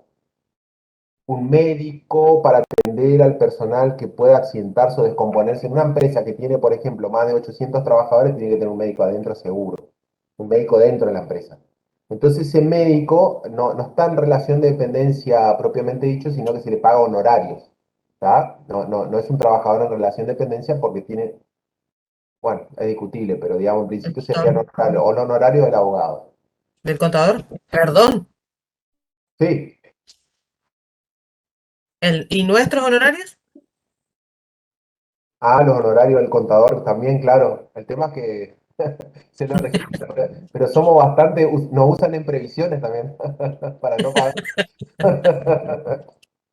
un médico para atender al personal que pueda accidentarse o descomponerse. En una empresa que tiene, por ejemplo, más de 800 trabajadores, tiene que tener un médico adentro seguro, un médico dentro de la empresa. Entonces ese médico no está en relación de dependencia propiamente dicho, sino que se le paga honorarios. ¿Tá? No es un trabajador en relación de dependencia porque tiene, bueno, es discutible, pero digamos, en principio sería honorario, o el honorario del abogado. ¿Del contador? Perdón. Sí. ¿Y nuestros honorarios? Ah, los honorarios del contador también, claro. El tema es que se lo registra, pero somos bastante, nos usan en previsiones también, para no pagar.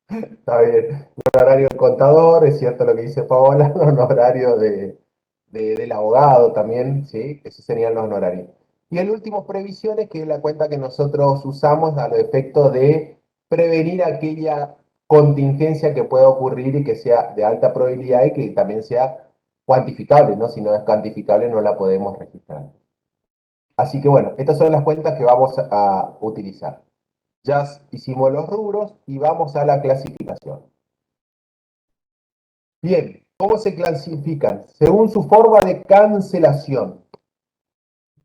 Está bien. El honorario del contador, es cierto lo que dice Paola, el honorario del abogado también, ¿sí? Esos serían los honorarios. Y el último, previsiones, que es la cuenta que nosotros usamos a los efectos de prevenir aquella contingencia que pueda ocurrir y que sea de alta probabilidad y que también sea cuantificable, ¿no? Si no es cuantificable no la podemos registrar. Así que bueno, estas son las cuentas que vamos a utilizar. Ya hicimos los rubros y vamos a la clasificación. Bien, ¿cómo se clasifican? Según su forma de cancelación.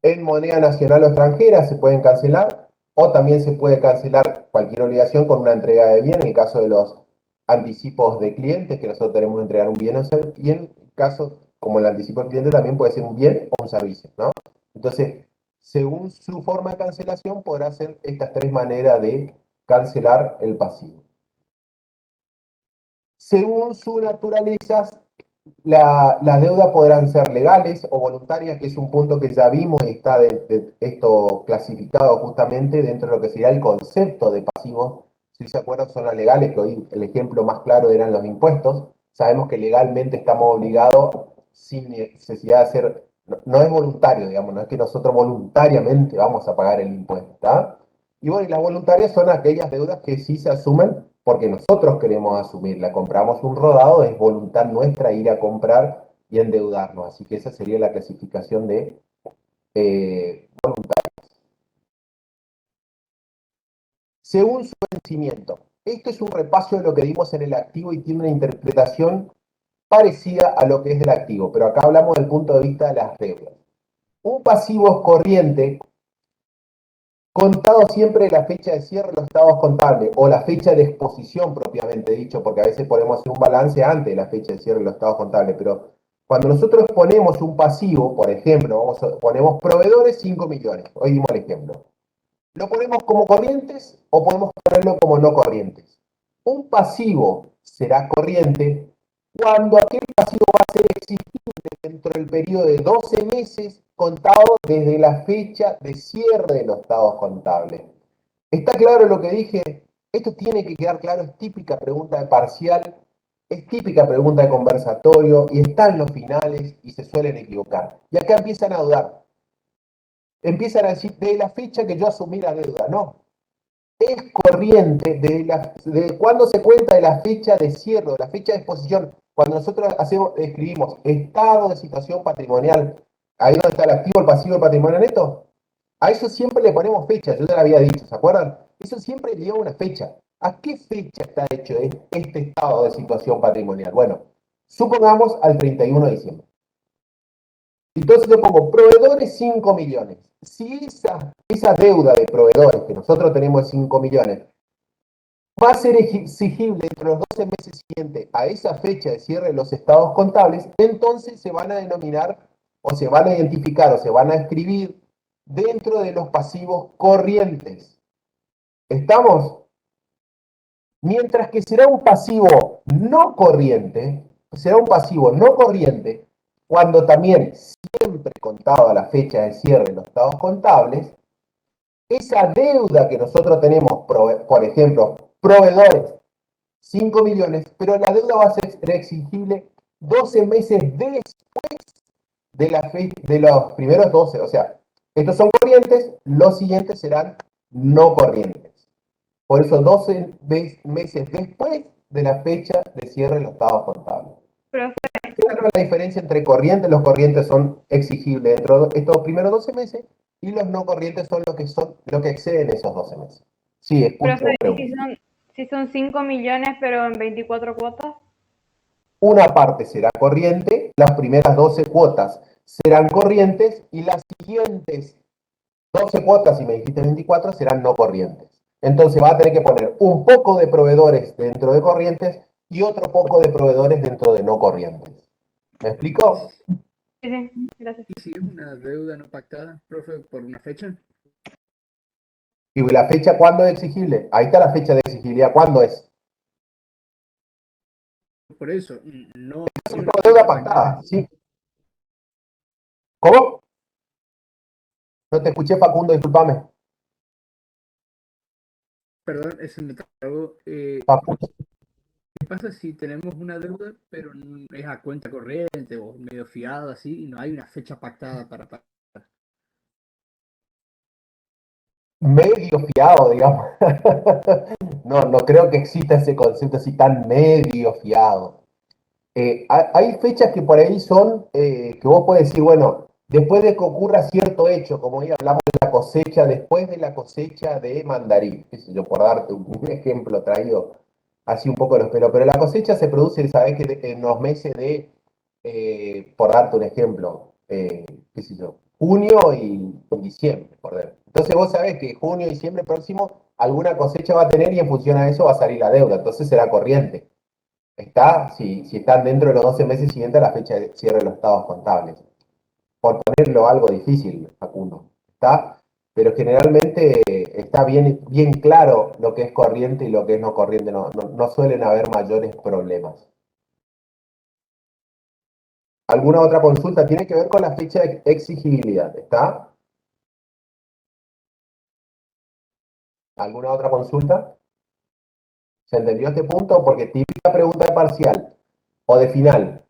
En moneda nacional o extranjera se pueden cancelar, o también se puede cancelar cualquier obligación con una entrega de bien, en el caso de los anticipos de clientes, que nosotros tenemos que entregar un bien o un servicio, y en caso, como el anticipo de cliente, también puede ser un bien o un servicio, ¿no? Entonces, según su forma de cancelación, podrá ser estas tres maneras de cancelar el pasivo. Según su naturaleza, Las deudas podrán ser legales o voluntarias, que es un punto que ya vimos y está esto clasificado justamente dentro de lo que sería el concepto de pasivos. Si se acuerdan, son las legales, que hoy el ejemplo más claro eran los impuestos. Sabemos que legalmente estamos obligados sin necesidad de hacer, no es voluntario, digamos, no es que nosotros voluntariamente vamos a pagar el impuesto, ¿está? Y bueno, y las voluntarias son aquellas deudas que sí se asumen porque nosotros queremos asumirla. Compramos un rodado, es voluntad nuestra ir a comprar y endeudarnos. Así que esa sería la clasificación de voluntaria. Según su vencimiento. Esto es un repaso de lo que dimos en el activo y tiene una interpretación parecida a lo que es del activo, pero acá hablamos del punto de vista de las deudas. Un pasivo es corriente contado siempre de la fecha de cierre de los estados contables o la fecha de exposición propiamente dicho, porque a veces podemos hacer un balance antes de la fecha de cierre de los estados contables, pero cuando nosotros ponemos un pasivo, por ejemplo, ponemos proveedores 5 millones, hoy dimos el ejemplo, ¿lo ponemos como corrientes o podemos ponerlo como no corrientes? Un pasivo será corriente cuando aquel pasivo va a ser exigible dentro del periodo de 12 meses contado desde la fecha de cierre de los estados contables. ¿Está claro lo que dije? Esto tiene que quedar claro, es típica pregunta de parcial, es típica pregunta de conversatorio y está en los finales y se suelen equivocar. Y acá empiezan a dudar. Empiezan a decir, de la fecha que yo asumí la deuda, no. Es corriente de cuando se cuenta de la fecha de cierre, de la fecha de exposición. Cuando nosotros escribimos estado de situación patrimonial, ahí donde está el activo, el pasivo, el patrimonio neto, a eso siempre le ponemos fecha, yo ya lo había dicho, ¿se acuerdan? Eso siempre lleva una fecha. ¿A qué fecha está hecho este estado de situación patrimonial? Bueno, supongamos al 31 de diciembre. Entonces yo pongo proveedores 5 millones. Si esa deuda de proveedores que nosotros tenemos de 5 millones va a ser exigible entre los 12 meses siguientes a esa fecha de cierre de los estados contables, entonces se van a denominar o se van a identificar o se van a escribir dentro de los pasivos corrientes. ¿Estamos? Mientras que será un pasivo no corriente, cuando también siempre contado a la fecha de cierre de los estados contables, esa deuda que nosotros tenemos, por ejemplo, proveedores, 5 millones, pero la deuda va a ser exigible 12 meses después de los primeros 12. O sea, estos son corrientes, los siguientes serán no corrientes. Por eso 12 meses después de la fecha de cierre de los estados contables. Profe, Esa es la diferencia entre corrientes. Los corrientes son exigibles dentro de estos primeros 12 meses y los no corrientes son lo que exceden esos 12 meses. Sí, escucho. profe, si son 5 millones pero en 24 cuotas? Una parte será corriente, las primeras 12 cuotas serán corrientes y las siguientes 12 cuotas, si me dijiste 24, serán no corrientes. Entonces va a tener que poner un poco de proveedores dentro de corrientes y otro poco de proveedores dentro de no corrientes. ¿Me explico? Sí, gracias. ¿Y si es una deuda no pactada, profe, por una fecha? ¿Y la fecha cuándo es exigible? Ahí está la fecha de exigibilidad. ¿Cuándo es? Por eso, no... Es una deuda pactada, ¿sí? ¿Cómo? No te escuché, Facundo, discúlpame. Perdón, ese me tragó. Facundo. ¿Qué pasa si tenemos una deuda, pero es a cuenta corriente o medio fiado así, y no hay una fecha pactada para pagar? Medio fiado, digamos. No creo que exista ese concepto así tan medio fiado. Hay fechas que por ahí son, que vos podés decir, bueno, después de que ocurra cierto hecho, como hoy hablamos de la cosecha, después de la cosecha de mandarín, qué sé yo, por darte un ejemplo traído así un poco de los pelos, pero la cosecha se produce, sabés que en los meses de, por darte un ejemplo, qué sé yo, junio y diciembre, por ver. Entonces vos sabés que junio y diciembre próximo alguna cosecha va a tener y en función a eso va a salir la deuda, entonces será corriente. Está, si están dentro de los 12 meses siguientes a la fecha de cierre de los estados contables. Por ponerlo algo difícil, Facundo. ¿Está? Pero generalmente está bien claro lo que es corriente y lo que es no corriente. No suelen haber mayores problemas. ¿Alguna otra consulta? Tiene que ver con la fecha de exigibilidad, ¿está? ¿Alguna otra consulta? ¿Se entendió este punto? Porque típica pregunta de parcial o de final,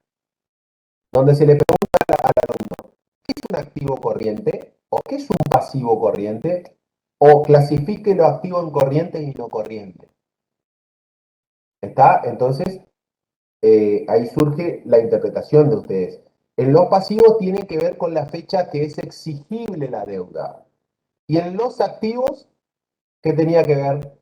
donde se le pregunta al alumno, ¿qué es un activo corriente? ¿O qué es un pasivo corriente? O clasifique lo activo en corriente y no corriente. ¿Está? Entonces, ahí surge la interpretación de ustedes. En los pasivos tiene que ver con la fecha que es exigible la deuda. Y en los activos, ¿qué tenía que ver?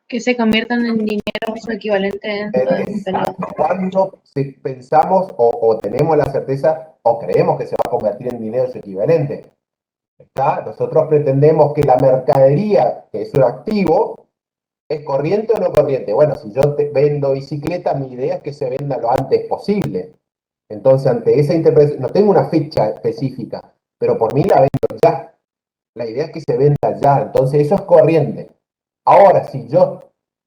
Que se conviertan en dinero o su equivalente dentro de un periodo. Exacto. Cuando pensamos o tenemos la certeza o creemos que se va a convertir en dinero su equivalente. ¿Está? Nosotros pretendemos que la mercadería, que es un activo, ¿es corriente o no corriente? Bueno, si yo vendo bicicleta, mi idea es que se venda lo antes posible. Entonces, ante esa interpretación, no tengo una fecha específica, pero por mí la vendo ya. La idea es que se venda ya, entonces eso es corriente. Ahora, si yo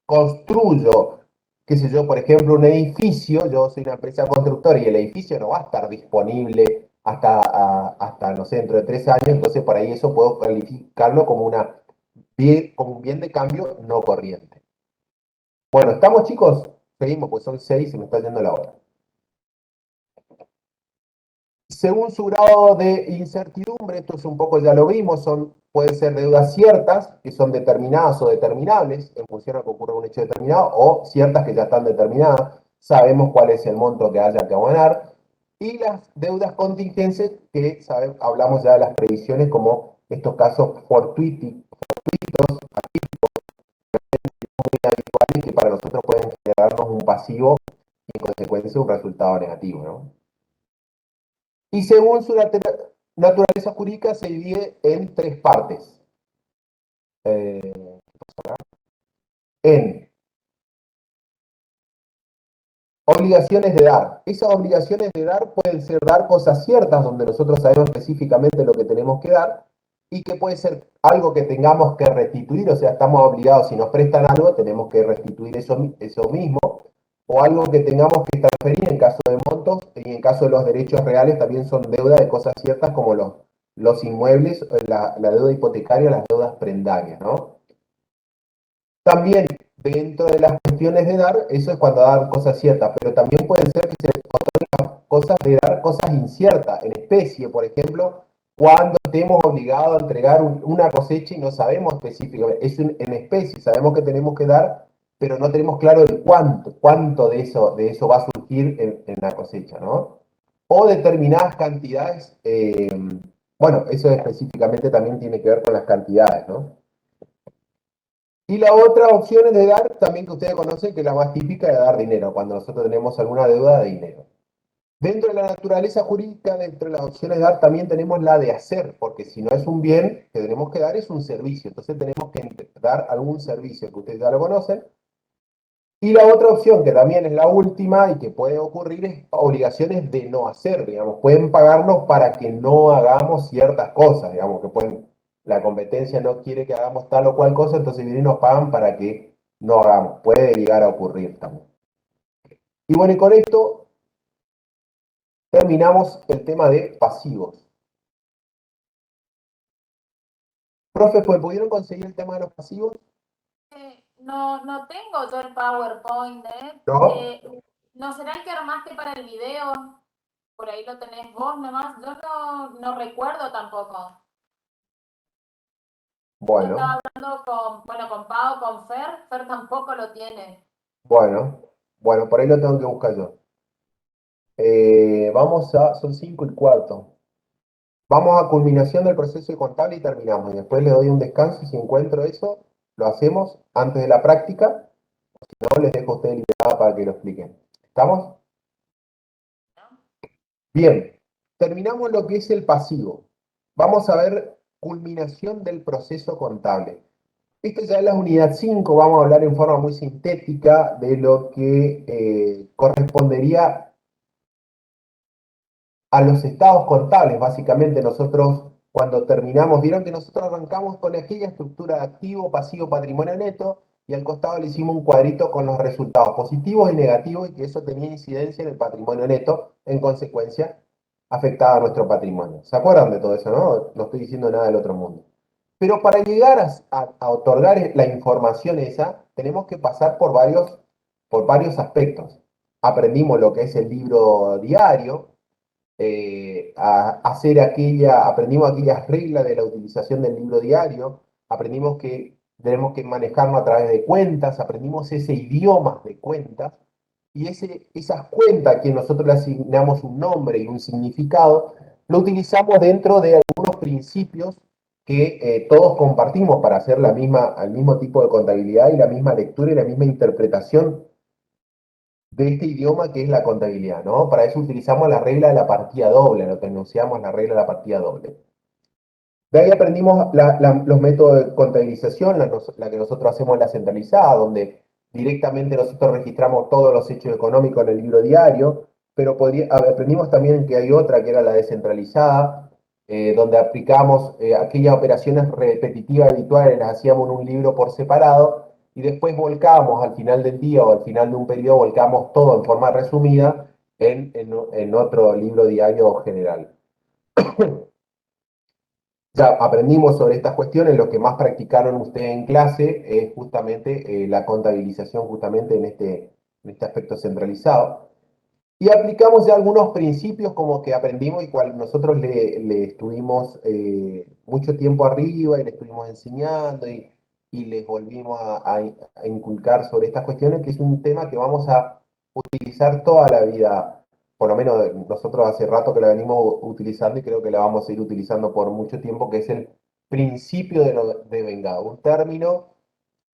construyo, qué sé yo, por ejemplo, un edificio, yo soy una empresa constructora y el edificio no va a estar disponible hasta no sé, dentro de 3 años, entonces por ahí eso puedo calificarlo como como un bien de cambio no corriente. Bueno, ¿estamos, chicos? Seguimos, pues son 6 y se me está yendo la hora. Según su grado de incertidumbre, esto es un poco, ya lo vimos, pueden ser deudas ciertas, que son determinadas o determinables, en función a que ocurre un hecho determinado, o ciertas que ya están determinadas, sabemos cuál es el monto que haya que abonar, y las deudas contingentes, que hablamos ya de las previsiones como estos casos fortuitos, muy habituales, que para nosotros pueden generarnos un pasivo y en consecuencia un resultado negativo, ¿no? Y según su naturaleza jurídica se divide en 3 partes. En obligaciones de dar. Esas obligaciones de dar pueden ser dar cosas ciertas, donde nosotros sabemos específicamente lo que tenemos que dar, y que puede ser algo que tengamos que restituir, o sea, estamos obligados, si nos prestan algo, tenemos que restituir eso mismo, o algo que tengamos que transferir en caso de montos, y en caso de los derechos reales también son deuda de cosas ciertas como los inmuebles, la deuda hipotecaria, las deudas prendarias, ¿no? También dentro de las cuestiones de dar, eso es cuando dan cosas ciertas, pero también pueden ser que se otorgan cosas de dar cosas inciertas, en especie, por ejemplo, cuando estemos obligados a entregar una cosecha y no sabemos específicamente, es en especie, sabemos que tenemos que dar, pero no tenemos claro el cuánto de eso va a surgir en la cosecha, ¿no? O determinadas cantidades, bueno, eso específicamente también tiene que ver con las cantidades, ¿no? Y la otra opción es de dar, también que ustedes conocen, que es la más típica de dar dinero, cuando nosotros tenemos alguna deuda de dinero. Dentro de la naturaleza jurídica, dentro de las opciones de dar, también tenemos la de hacer, porque si no es un bien que tenemos que dar, es un servicio. Entonces tenemos que dar algún servicio que ustedes ya lo conocen. Y la otra opción, que también es la última y que puede ocurrir, es obligaciones de no hacer, digamos. Pueden pagarnos para que no hagamos ciertas cosas, digamos, que la competencia no quiere que hagamos tal o cual cosa, entonces vienen y nos pagan para que no hagamos. Puede llegar a ocurrir también. Y bueno, y con esto terminamos el tema de pasivos. Profe, ¿pudieron conseguir el tema de los pasivos? No tengo yo el PowerPoint, ¿eh? ¿No? ¿No será el que armaste para el video? Por ahí lo tenés vos nomás. Yo no recuerdo tampoco. Bueno. Yo estaba hablando con Pau, con Fer. Fer tampoco lo tiene. Bueno, por ahí lo tengo que buscar yo. Son 5:15. Vamos a culminación del proceso de contable y terminamos. Y después le doy un descanso. Si encuentro eso, lo hacemos antes de la práctica. Si no, les dejo a ustedes liberada para que lo expliquen. ¿Estamos? Bien. Terminamos lo que es el pasivo. Vamos a ver culminación del proceso contable. Esto ya es la unidad 5. Vamos a hablar en forma muy sintética de lo que correspondería a los estados contables. Básicamente nosotros cuando terminamos, vieron que nosotros arrancamos con aquella estructura de activo, pasivo, patrimonio neto, y al costado le hicimos un cuadrito con los resultados positivos y negativos y que eso tenía incidencia en el patrimonio neto, en consecuencia afectaba a nuestro patrimonio. ¿Se acuerdan de todo eso, no? No estoy diciendo nada del otro mundo. Pero para llegar a otorgar la información esa, tenemos que pasar por varios aspectos. Aprendimos lo que es el libro diario, aprendimos aquellas reglas de la utilización del libro diario, aprendimos que tenemos que manejarlo a través de cuentas, aprendimos ese idioma de cuentas, y esas cuentas que nosotros le asignamos un nombre y un significado, lo utilizamos dentro de algunos principios que todos compartimos para hacer el mismo tipo de contabilidad y la misma lectura y la misma interpretación de este idioma que es la contabilidad, ¿no? Para eso utilizamos la regla de la partida doble, lo que enunciamos la regla de la partida doble. De ahí aprendimos los métodos de contabilización, la que nosotros hacemos la centralizada, donde directamente nosotros registramos todos los hechos económicos en el libro diario, pero aprendimos también que hay otra que era la descentralizada, donde aplicamos aquellas operaciones repetitivas habituales, las hacíamos en un libro por separado, y después volcamos al final del día o al final de un periodo, volcamos todo en forma resumida en otro libro diario general. Ya aprendimos sobre estas cuestiones, lo que más practicaron ustedes en clase es justamente la contabilización justamente en este aspecto centralizado. Y aplicamos ya algunos principios como que aprendimos y cual nosotros le estuvimos mucho tiempo arriba y le estuvimos enseñando y les volvimos a inculcar sobre estas cuestiones, que es un tema que vamos a utilizar toda la vida. Por lo menos nosotros hace rato que la venimos utilizando y creo que la vamos a seguir utilizando por mucho tiempo, que es el principio de vengado. Un término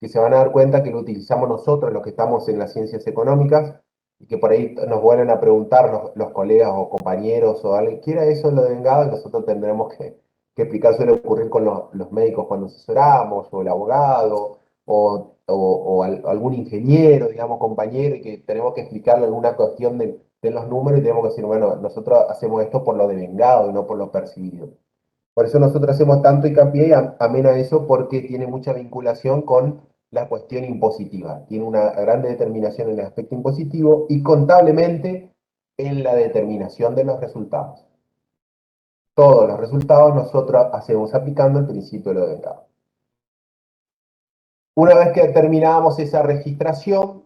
que se van a dar cuenta que lo utilizamos nosotros, los que estamos en las ciencias económicas, y que por ahí nos vuelven a preguntar los colegas o compañeros o alguien, ¿qué era eso lo de vengado? Y nosotros tendremos que explicar, suele ocurrir con los médicos cuando asesoramos, o el abogado, o algún ingeniero, digamos, compañero, y que tenemos que explicarle alguna cuestión de los números y tenemos que decir, bueno, nosotros hacemos esto por lo de vengado y no por lo percibido. Por eso nosotros hacemos tanto hincapié y amén a eso, porque tiene mucha vinculación con la cuestión impositiva. Tiene una grande determinación en el aspecto impositivo y contablemente en la determinación de los resultados. Todos los resultados nosotros hacemos aplicando el principio de lo de vengado. Una vez que terminábamos esa registración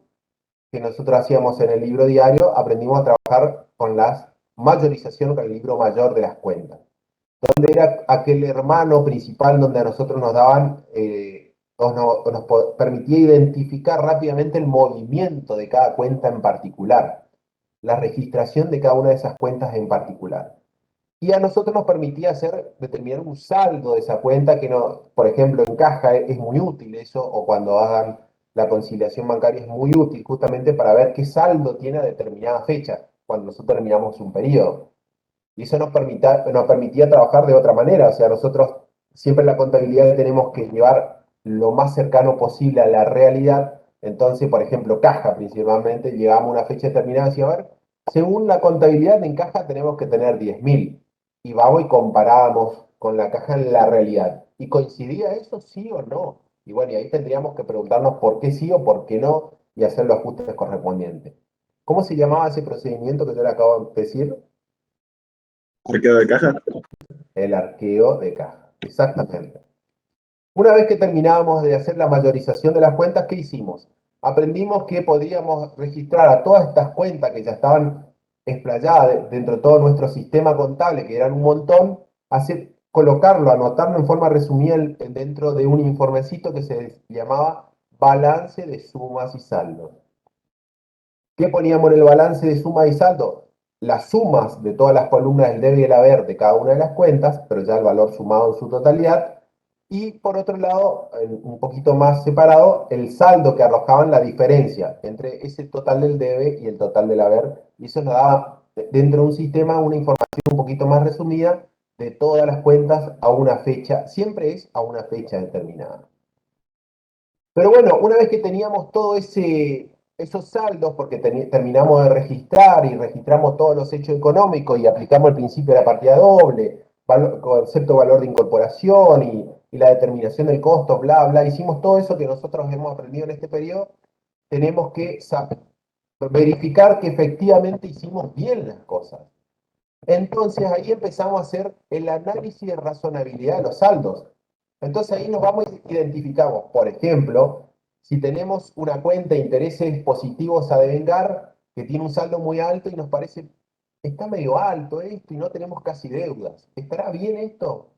que nosotros hacíamos en el libro diario, aprendimos a trabajar con la mayorización, con el libro mayor de las cuentas, donde era aquel hermano principal donde a nosotros nos daban, nos permitía identificar rápidamente el movimiento de cada cuenta en particular, la registración de cada una de esas cuentas en particular. Y a nosotros nos permitía determinar un saldo de esa cuenta que, por ejemplo, en caja es muy útil eso, o cuando hagan la conciliación bancaria es muy útil justamente para ver qué saldo tiene a determinada fecha, cuando nosotros terminamos un periodo. Y eso nos permitía trabajar de otra manera. O sea, nosotros siempre en la contabilidad tenemos que llevar lo más cercano posible a la realidad. Entonces, por ejemplo, caja principalmente, llegamos a una fecha determinada y decíamos, a ver, según la contabilidad en caja tenemos que tener 10.000. Y vamos y comparábamos con la caja en la realidad. ¿Y coincidía eso sí o no? Y bueno, y ahí tendríamos que preguntarnos por qué sí o por qué no y hacer los ajustes correspondientes. ¿Cómo se llamaba ese procedimiento que yo le acabo de decir? ¿Arqueo de caja? El arqueo de caja, exactamente. Una vez que terminábamos de hacer la mayorización de las cuentas, ¿qué hicimos? Aprendimos que podríamos registrar a todas estas cuentas que ya estaban explayadas dentro de todo nuestro sistema contable, que eran un montón, colocarlo, anotarlo en forma resumida dentro de un informecito que se llamaba balance de sumas y saldos. ¿Qué poníamos en el balance de sumas y saldos? Las sumas de todas las columnas del debe y el haber de cada una de las cuentas, pero ya el valor sumado en su totalidad, y por otro lado, un poquito más separado, el saldo que arrojaban la diferencia entre ese total del debe y el total del haber, y eso nos daba dentro de un sistema una información un poquito más resumida de todas las cuentas a una fecha, siempre es a una fecha determinada. Pero bueno, una vez que teníamos todo esos saldos, porque terminamos de registrar y registramos todos los hechos económicos y aplicamos el principio de la partida doble, concepto de valor de incorporación y la determinación del costo, bla, bla, hicimos todo eso que nosotros hemos aprendido en este periodo, tenemos que verificar que efectivamente hicimos bien las cosas. Entonces ahí empezamos a hacer el análisis de razonabilidad de los saldos. Entonces ahí nos vamos y identificamos, por ejemplo, si tenemos una cuenta de intereses positivos a devengar que tiene un saldo muy alto y nos parece, está medio alto esto y no tenemos casi deudas. ¿Estará bien esto?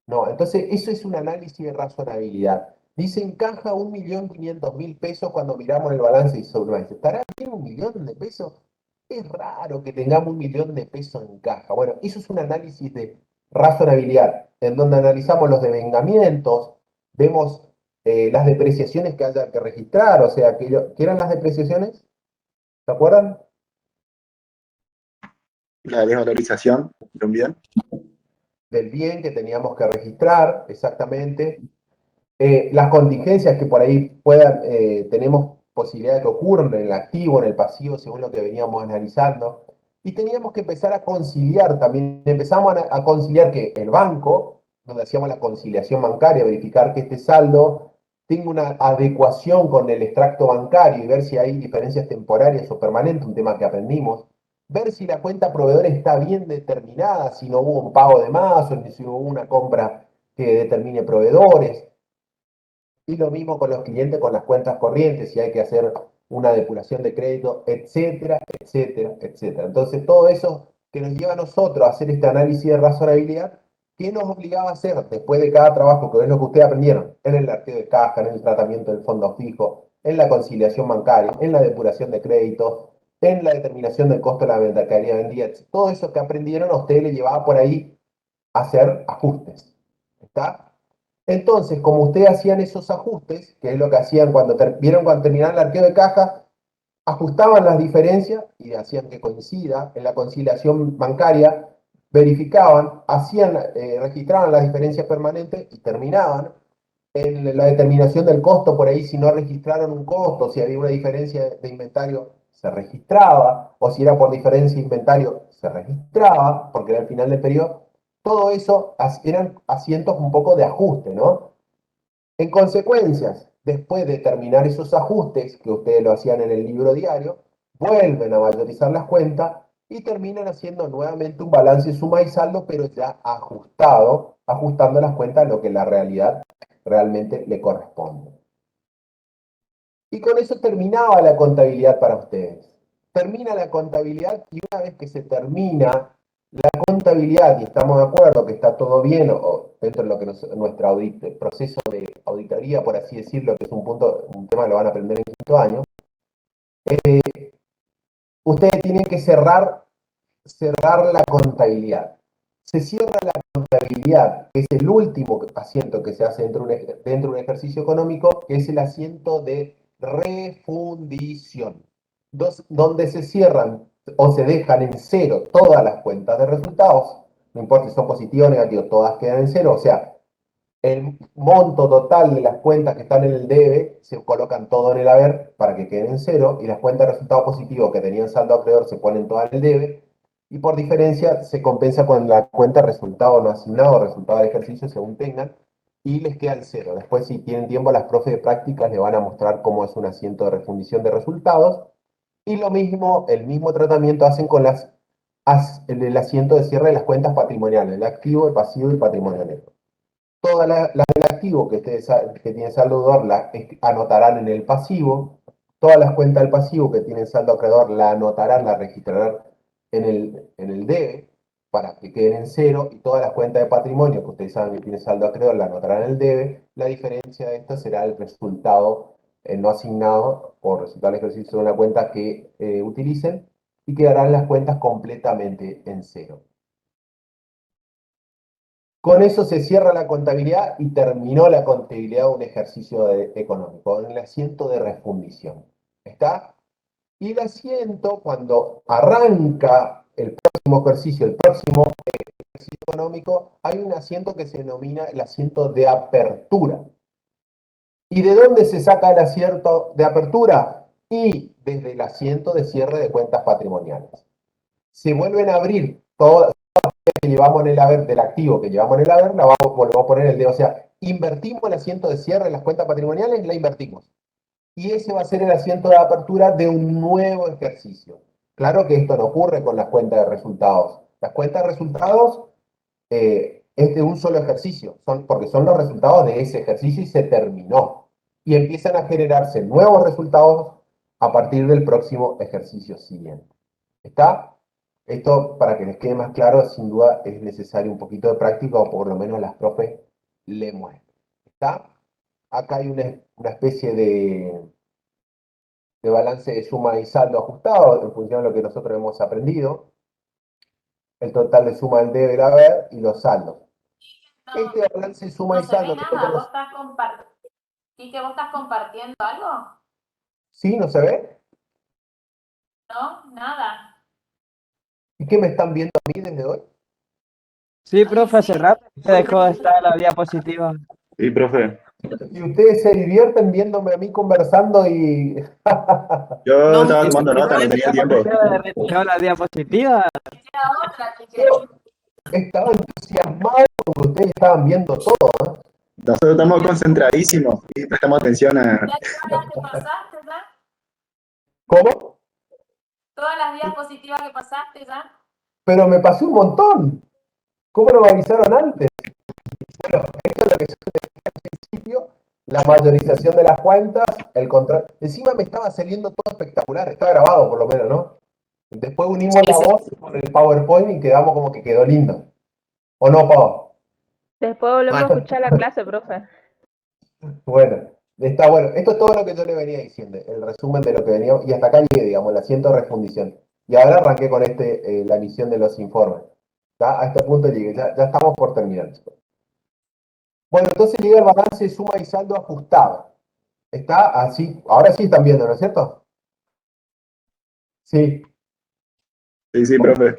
No, entonces eso es un análisis de razonabilidad. Dice, encaja 1.500.000 pesos cuando miramos el balance y sobre ¿estará bien 1.000.000 de pesos? Es raro que tengamos 1.000.000 de pesos en caja. Bueno, eso es un análisis de razonabilidad, en donde analizamos los devengamientos, vemos las depreciaciones que haya que registrar, o sea, ¿qué eran las depreciaciones? ¿Se acuerdan? La desvalorización de un bien. Del bien que teníamos que registrar, exactamente. Las contingencias que por ahí puedan, tenemos posibilidad de que ocurran en el activo, en el pasivo, según lo que veníamos analizando. Y teníamos que empezar a conciliar también. Empezamos a conciliar que el banco, donde hacíamos la conciliación bancaria, verificar que este saldo tenga una adecuación con el extracto bancario y ver si hay diferencias temporarias o permanentes, un tema que aprendimos. Ver si la cuenta proveedor está bien determinada, si no hubo un pago de más o si hubo una compra que determine proveedores. Y lo mismo con los clientes, con las cuentas corrientes, si hay que hacer una depuración de crédito, etcétera, etcétera, etcétera. Entonces, todo eso que nos lleva a nosotros a hacer este análisis de razonabilidad, ¿qué nos obligaba a hacer después de cada trabajo? Que es lo que ustedes aprendieron en el arqueo de caja, en el tratamiento del fondo fijo, en la conciliación bancaria, en la depuración de créditos, en la determinación del costo de la mercadería vendida. Todo eso que aprendieron a ustedes les llevaba por ahí a hacer ajustes. ¿Está? Entonces, como ustedes hacían esos ajustes, que es lo que hacían cuando vieron cuando terminaban el arqueo de caja, ajustaban las diferencias y hacían que coincida en la conciliación bancaria, verificaban, registraban las diferencias permanentes y terminaban en la determinación del costo. Por ahí, si no registraron un costo, si había una diferencia de inventario, se registraba, o si era por diferencia de inventario, se registraba, porque era el final del periodo. Todo eso eran asientos un poco de ajuste, ¿no? En consecuencias, después de terminar esos ajustes, que ustedes lo hacían en el libro diario, vuelven a mayorizar las cuentas y terminan haciendo nuevamente un balance suma y saldo, pero ya ajustado, ajustando las cuentas a lo que la realidad realmente le corresponde. Y con eso terminaba la contabilidad para ustedes. Termina la contabilidad y una vez que se termina la contabilidad y estamos de acuerdo que está todo bien, o dentro de lo que nuestro proceso de auditoría, por así decirlo, que es un tema que lo van a aprender en quinto año, ustedes tienen que cerrar la contabilidad. Se cierra la contabilidad, que es el último asiento que se hace dentro de un ejercicio económico, que es el asiento de refundición, donde se cierran o se dejan en cero todas las cuentas de resultados, no importa si son positivos o negativos, todas quedan en cero, o sea, el monto total de las cuentas que están en el debe se colocan todo en el haber para que queden en cero, y las cuentas de resultado positivo que tenían saldo acreedor se ponen todas en el debe, y por diferencia se compensa con la cuenta resultado no asignado, resultado del ejercicio según tengan, y les queda el cero. Después, si tienen tiempo, las profes de prácticas les van a mostrar cómo es un asiento de refundición de resultados. Y lo mismo, el mismo tratamiento hacen con el asiento de cierre de las cuentas patrimoniales, el activo, el pasivo y el patrimonio neto. Todas las del activo que tienen saldo deudor la anotarán en el pasivo. Todas las cuentas del pasivo que tienen saldo acreedor la anotarán, la registrarán en el debe para que queden en cero. Y todas las cuentas de patrimonio que ustedes saben que tienen saldo acreedor la anotarán en el debe. La diferencia de esto será el resultado no asignado o resultado del ejercicio de una cuenta que utilicen, y quedarán las cuentas completamente en cero. Con eso se cierra la contabilidad y terminó la contabilidad de un ejercicio económico, en el asiento de refundición. ¿Está? Y el asiento, cuando arranca el próximo ejercicio, económico, hay un asiento que se denomina el asiento de apertura. ¿Y de dónde se saca el asiento de apertura? Y desde el asiento de cierre de cuentas patrimoniales. Se vuelven a abrir todas que llevamos en el haber del activo que llevamos en el haber, la volvemos a poner en el debe. O sea, invertimos el asiento de cierre en las cuentas patrimoniales, la invertimos. Y ese va a ser el asiento de apertura de un nuevo ejercicio. Claro que esto no ocurre con las cuentas de resultados. Las cuentas de resultados es de un solo ejercicio, porque son los resultados de ese ejercicio y se terminó. Y empiezan a generarse nuevos resultados a partir del próximo ejercicio siguiente. ¿Está? Esto, para que les quede más claro, sin duda es necesario un poquito de práctica, o por lo menos las profes le muestran. ¿Está? Acá hay una especie de balance de suma y saldo ajustado en función de lo que nosotros hemos aprendido. El total de suma del debe, el haber y los saldos. Este balance de suma No y se ve saldo... nada, vos estás compartiendo algo, ¿Sí? ¿No se ve? ¿no? Nada. ¿Y qué me están viendo a mí desde hoy? Sí, profe, hace rato que dejó de estar la diapositiva. Sí, profe. Y ustedes se divierten viéndome a mí conversando y... Yo No, estaba es tomando nota, no tenía tiempo. ¿Retiró la diapositiva? Era otra que Yo estaba entusiasmado porque ustedes estaban viendo todo, ¿no? Nosotros estamos concentradísimos y prestamos atención a... ¿Ya todas las que pasaste, ya? ¿Cómo? ¿Todas las diapositivas que pasaste, ya? Pero me pasó un montón. ¿Cómo no me avisaron antes? Bueno, esto es lo que sucede al principio, la mayorización de las cuentas, el control. Encima me estaba saliendo todo espectacular, está grabado por lo menos, ¿no? Después unimos la voz con el PowerPoint y quedamos como que quedó lindo. ¿O no, Pau? Después volvemos a Bueno, escuchar la clase, profe. Bueno, está bueno. Esto es todo lo que yo le venía diciendo, el resumen de lo que venía, y hasta acá llegué, digamos, el asiento de refundición. Y ahora arranqué con la emisión de los informes. ¿Está? A este punto llegué, ya estamos por terminar, chicos. Bueno, entonces llega el balance de suma y saldo ajustado. Está así, ahora sí están viendo, ¿no es cierto? Sí. Sí, profe.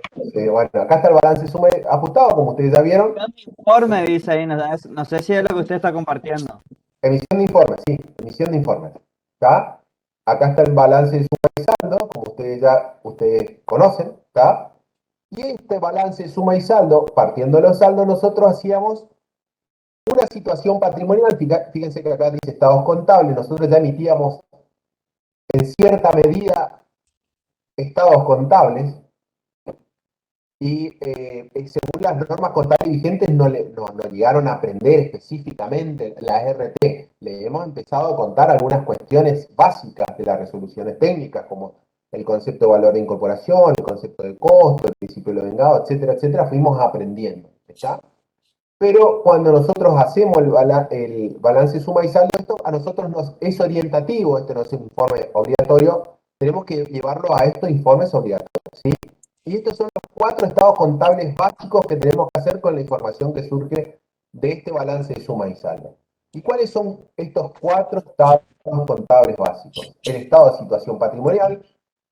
Bueno, acá está el balance de suma y ajustado, como ustedes ya vieron. Informe dice ahí, no sé si es lo que usted está compartiendo. Emisión de informes, sí, emisión de informes. ¿Está? Acá está el balance de suma y saldo, como ustedes conocen, ¿está? Y este balance de suma y saldo, partiendo de los saldos, nosotros hacíamos una situación patrimonial. Fíjense que acá dice estados contables, nosotros ya emitíamos en cierta medida estados contables, y según las normas contables vigentes no llegaron a aprender específicamente la RT. Le hemos empezado a contar algunas cuestiones básicas de las resoluciones técnicas, como el concepto de valor de incorporación, el concepto de costo, el principio de lo vengado, etcétera, etcétera. Fuimos aprendiendo, ¿está? Pero cuando nosotros hacemos el balance suma y saldo, esto a nosotros nos es orientativo, este no es un informe obligatorio, tenemos que llevarlo a estos informes obligatorios, ¿sí? Y estos son los 4 estados contables básicos que tenemos que hacer con la información que surge de este balance de suma y saldo. ¿Y cuáles son estos 4 estados contables básicos? El estado de situación patrimonial,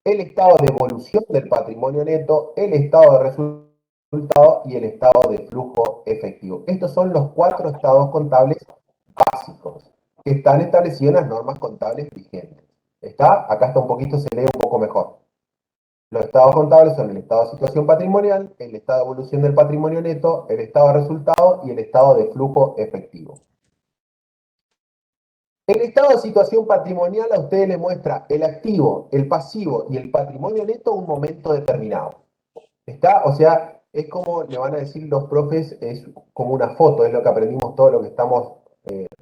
el estado de evolución del patrimonio neto, el estado de resultado y el estado de flujo efectivo. Estos son los 4 estados contables básicos que están establecidos en las normas contables vigentes. ¿Está? Acá está un poquito, se lee un poco mejor. Los estados contables son el estado de situación patrimonial, el estado de evolución del patrimonio neto, el estado de resultado y el estado de flujo efectivo. El estado de situación patrimonial a ustedes les muestra el activo, el pasivo y el patrimonio neto en un momento determinado. ¿Está? O sea, es como le van a decir los profes, es como una foto, es lo que aprendimos todos los que estamos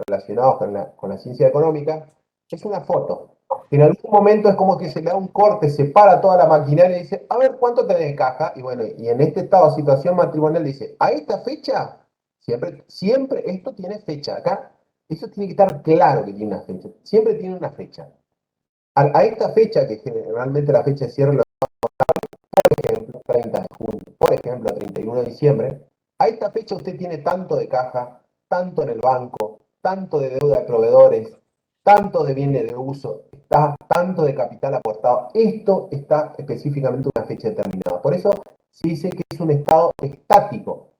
relacionados con la ciencia económica. Es una foto. En algún momento es como que se le da un corte, se para toda la maquinaria y dice, a ver, ¿cuánto tenés de caja? Y bueno, y en este estado de situación matrimonial dice, a esta fecha, siempre esto tiene fecha. Acá, eso tiene que estar claro que tiene una fecha. Siempre tiene una fecha. A esta fecha, que generalmente la fecha de cierre, por ejemplo, 30 de junio, por ejemplo, 31 de diciembre, a esta fecha usted tiene tanto de caja, tanto en el banco, tanto de deuda de proveedores, tanto de bienes de uso, tanto de capital aportado. Esto está específicamente en una fecha determinada. Por eso se dice que es un estado estático,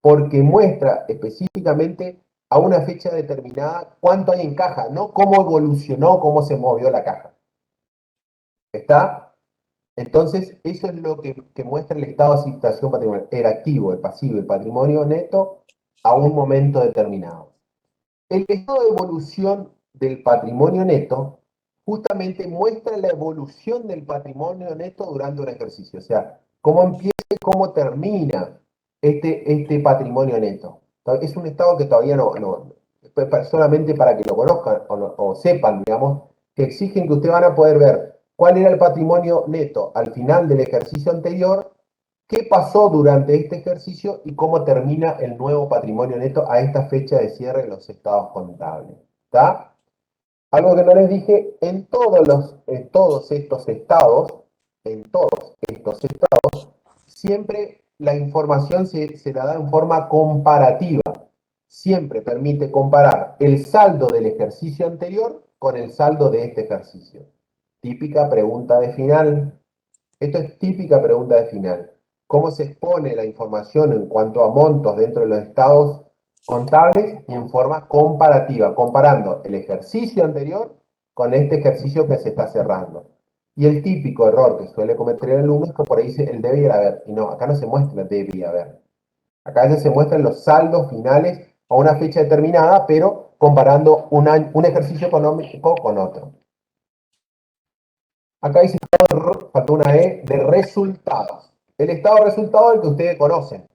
porque muestra específicamente a una fecha determinada cuánto hay en caja, no cómo evolucionó, cómo se movió la caja. ¿Está? Entonces, eso es lo que muestra el estado de situación patrimonial, el activo, el pasivo, el patrimonio neto a un momento determinado. El estado de evolución del patrimonio neto justamente muestra la evolución del patrimonio neto durante un ejercicio. O sea, cómo empieza y cómo termina este patrimonio neto. Es un estado que todavía solamente para que lo conozcan o sepan, digamos, que exigen que ustedes van a poder ver cuál era el patrimonio neto al final del ejercicio anterior, qué pasó durante este ejercicio y cómo termina el nuevo patrimonio neto a esta fecha de cierre de los estados contables. ¿Está? Algo que no les dije, en todos estos estados, siempre la información se la da en forma comparativa. Siempre permite comparar el saldo del ejercicio anterior con el saldo de este ejercicio. Típica pregunta de final. Esto es típica pregunta de final. ¿Cómo se expone la información en cuanto a montos dentro de los estados contables y en forma comparativa, comparando el ejercicio anterior con este ejercicio que se está cerrando? Y el típico error que suele cometer el alumno es que por ahí dice el debe y el haber. Y no, acá no se muestra el debe y haber. Acá a veces se muestran los saldos finales a una fecha determinada, pero comparando un ejercicio económico con otro. Acá dice, faltó una E, de resultados. El estado de resultados es el que ustedes conocen.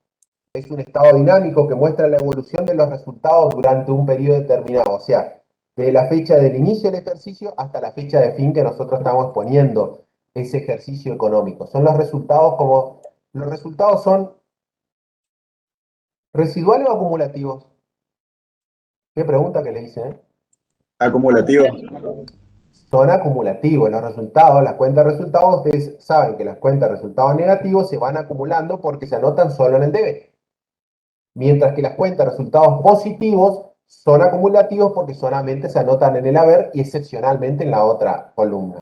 Es un estado dinámico que muestra la evolución de los resultados durante un periodo determinado. O sea, de la fecha del inicio del ejercicio hasta la fecha de fin que nosotros estamos poniendo ese ejercicio económico. Son los resultados como... Los resultados son residuales o acumulativos. ¿Qué pregunta que le hice? Acumulativo. Son acumulativos los resultados, las cuentas de resultados. Ustedes saben que las cuentas de resultados negativos se van acumulando porque se anotan solo en el debe. Mientras que las cuentas de resultados positivos son acumulativos porque solamente se anotan en el haber y excepcionalmente en la otra columna.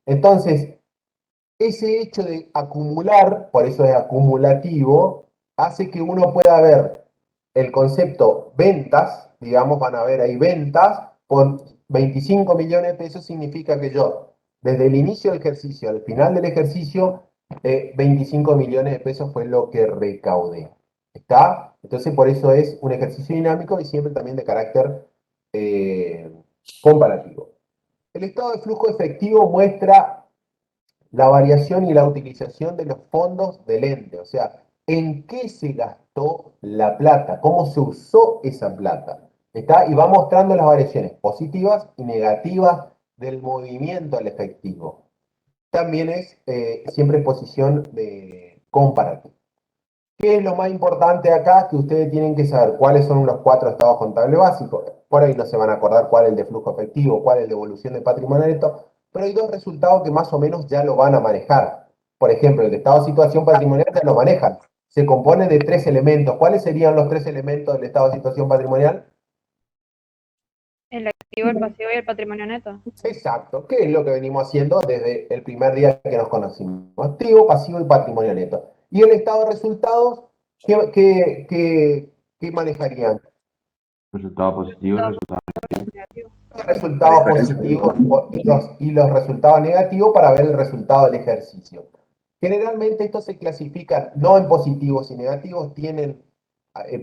Entonces, ese hecho de acumular, por eso es acumulativo, hace que uno pueda ver el concepto ventas, digamos, van a ver ahí ventas, por 25 millones de pesos significa que yo, desde el inicio del ejercicio al final del ejercicio, 25 millones de pesos fue lo que recaudé. ¿Está? Entonces, por eso es un ejercicio dinámico y siempre también de carácter comparativo. El estado de flujo efectivo muestra la variación y la utilización de los fondos del ente, o sea, en qué se gastó la plata, cómo se usó esa plata. ¿Está? Y va mostrando las variaciones positivas y negativas del movimiento al efectivo. También es siempre exposición de comparativa. ¿Qué es lo más importante acá? Que ustedes tienen que saber cuáles son los 4 estados contables básicos. Por ahí no se van a acordar cuál es el de flujo efectivo, cuál es el de evolución de patrimonio neto, pero hay 2 resultados que más o menos ya lo van a manejar. Por ejemplo, el de estado de situación patrimonial ya lo manejan. Se compone de 3 elementos. ¿Cuáles serían los 3 elementos del estado de situación patrimonial? El activo, el pasivo y el patrimonio neto. Exacto, ¿qué es lo que venimos haciendo desde el primer día que nos conocimos? Activo, pasivo y patrimonio neto. Y el estado de resultados, ¿qué manejarían? Resultado positivo, resultado negativo. Los resultados positivos y los resultados negativos para ver el resultado del ejercicio. Generalmente estos se clasifican no en positivos y negativos, tienen,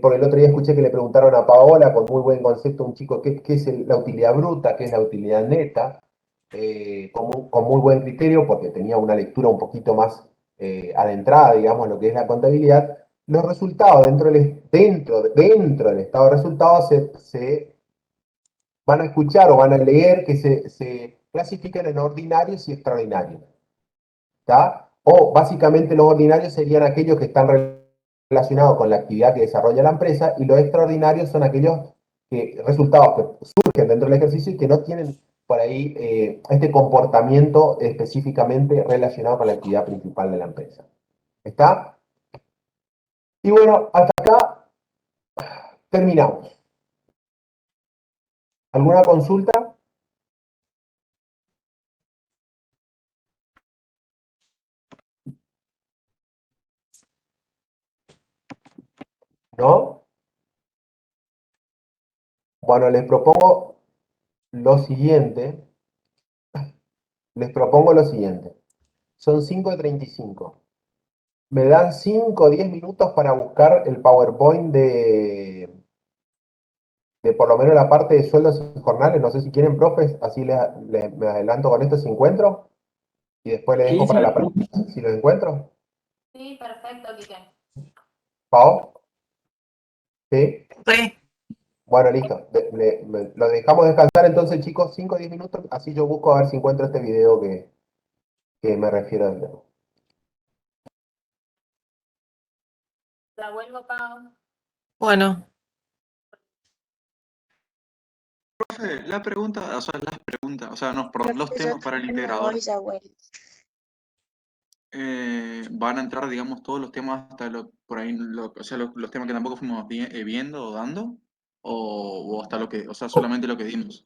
por el otro día escuché que le preguntaron a Paola con muy buen concepto, un chico, ¿qué es la utilidad bruta? ¿Qué es la utilidad neta? Con muy buen criterio, porque tenía una lectura un poquito más adentrada, digamos, en lo que es la contabilidad. Los resultados dentro del estado de resultados se van a escuchar o van a leer que se clasifican en ordinarios y extraordinarios. ¿Está? O básicamente los ordinarios serían aquellos que están relacionados con la actividad que desarrolla la empresa y los extraordinarios son aquellos resultados que surgen dentro del ejercicio y que no tienen por ahí este comportamiento específicamente relacionado con la actividad principal de la empresa. ¿Está? Y bueno, hasta acá terminamos. ¿Alguna consulta? ¿No? Bueno, les propongo lo siguiente. Son 5:35. Me dan 5 o 10 minutos para buscar el PowerPoint de por lo menos la parte de sueldos y jornales. No sé si quieren, profes, así me adelanto con esto si encuentro, y después le dejo Sí, para sí. la práctica si lo encuentro. Sí, perfecto, Quique. ¿Pau? ¿Sí? Sí. Bueno, listo. Lo dejamos descansar entonces, chicos, 5 o 10 minutos, así yo busco a ver si encuentro este video que me refiero al tema. La vuelvo, Pau. Bueno, Profe, la pregunta, o sea, las preguntas, o sea, no, perdón, los Profe, yo temas para el también me integrador voy, ya vuelvo. van a entrar, digamos, todos los temas hasta por ahí, o sea, los temas que tampoco fuimos viendo o dando, o hasta lo que, o sea, solamente lo que dimos.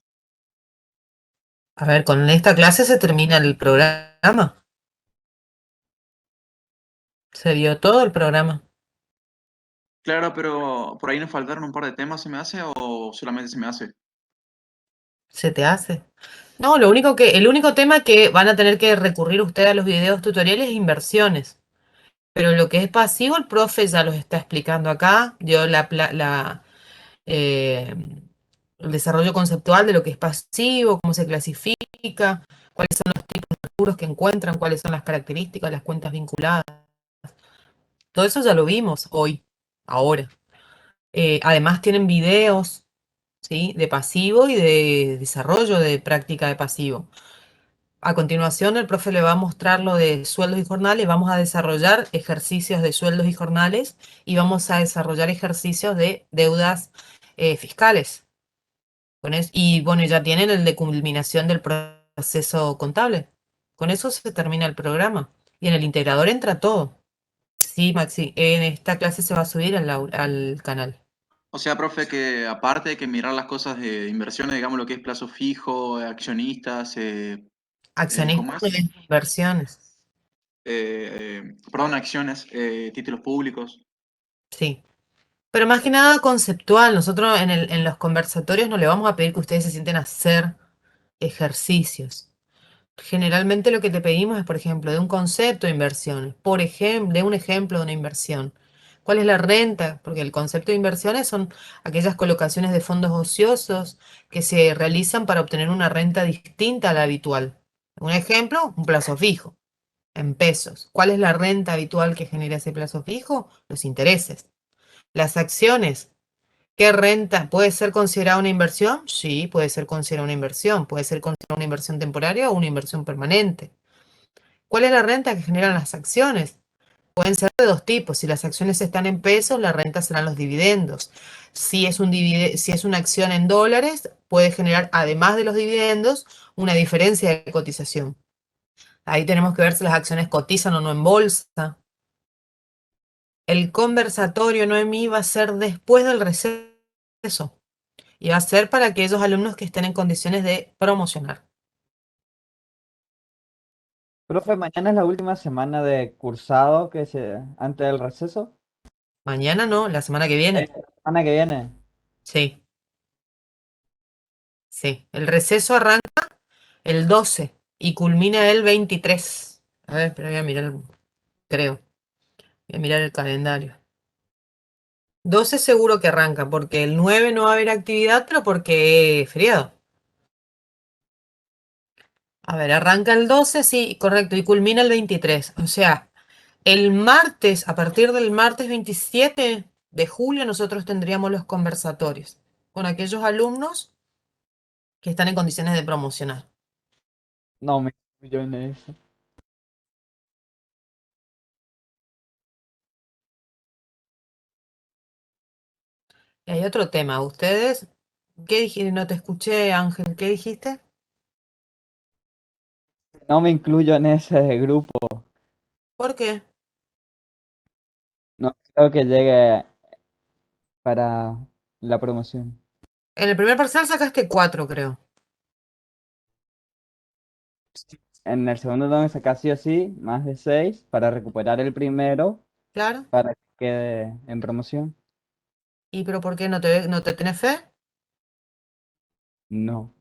a ver, con esta clase se termina el programa. Se vio todo el programa. Claro, pero por ahí nos faltaron un par de temas, ¿se me hace o solamente se me hace? ¿Se te hace? No, el único tema que van a tener que recurrir ustedes a los videos tutoriales es inversiones. Pero lo que es pasivo, el profe ya los está explicando acá. Dio eh, el desarrollo conceptual de lo que es pasivo, cómo se clasifica, cuáles son los tipos de rubros que encuentran, cuáles son las características, las cuentas vinculadas. Todo eso ya lo vimos hoy, ahora. Además tienen videos, ¿sí? De pasivo y de desarrollo de práctica de pasivo. A continuación, el profe le va a mostrar lo de sueldos y jornales. Vamos a desarrollar ejercicios de sueldos y jornales y vamos a desarrollar ejercicios de deudas fiscales. Y bueno, ya tienen el de culminación del proceso contable. Con eso se termina el programa. Y en el integrador entra todo. Sí, Maxi, en esta clase se va a subir al canal. O sea, profe, que aparte de que mirar las cosas de inversiones, digamos lo que es plazo fijo, accionistas, ¿cómo Accionistas es? de inversiones. Perdón, acciones, títulos públicos. Sí. Pero más que nada conceptual. Nosotros en los conversatorios no le vamos a pedir que ustedes se sienten a hacer ejercicios. Generalmente lo que te pedimos es, por ejemplo, de un concepto de inversiones. Por ejemplo, de un ejemplo de una inversión. ¿Cuál es la renta? Porque el concepto de inversiones son aquellas colocaciones de fondos ociosos que se realizan para obtener una renta distinta a la habitual. Un ejemplo, un plazo fijo, en pesos. ¿Cuál es la renta habitual que genera ese plazo fijo? Los intereses. Las acciones. ¿Qué renta? ¿Puede ser considerada una inversión? Sí, puede ser considerada una inversión. Puede ser considerada una inversión temporaria o una inversión permanente. ¿Cuál es la renta que generan las acciones? Pueden ser de dos tipos. Si las acciones están en pesos, la renta serán los dividendos. Si es una acción en dólares, puede generar, además de los dividendos, una diferencia de cotización. Ahí tenemos que ver si las acciones cotizan o no en bolsa. El conversatorio, Noemí, va a ser después del receso. Y va a ser para aquellos alumnos que estén en condiciones de promocionar. Profe, mañana es la última semana de cursado antes del receso. Mañana no, la semana que viene. La semana que viene. Sí, sí. El receso arranca el 12 y culmina el 23. A ver, pero voy a mirar, creo. Voy a mirar el calendario. 12 seguro que arranca, porque el 9 no va a haber actividad, pero porque es feriado. A ver, arranca el 12, sí, correcto, y culmina el 23. O sea, el martes, a partir del martes 27 de julio, nosotros tendríamos los conversatorios con aquellos alumnos que están en condiciones de promocionar. No, me yo en eso. Y hay otro tema. Ustedes, ¿qué dijiste? No te escuché, Ángel. ¿Qué dijiste? No me incluyo en ese grupo. ¿Por qué? No creo que llegue para la promoción. En el primer parcial sacaste 4, creo. En el segundo tengo que sacar sí o sí más de 6 para recuperar el primero Claro. para que quede en promoción. ¿Y pero por qué no te tenés fe? No.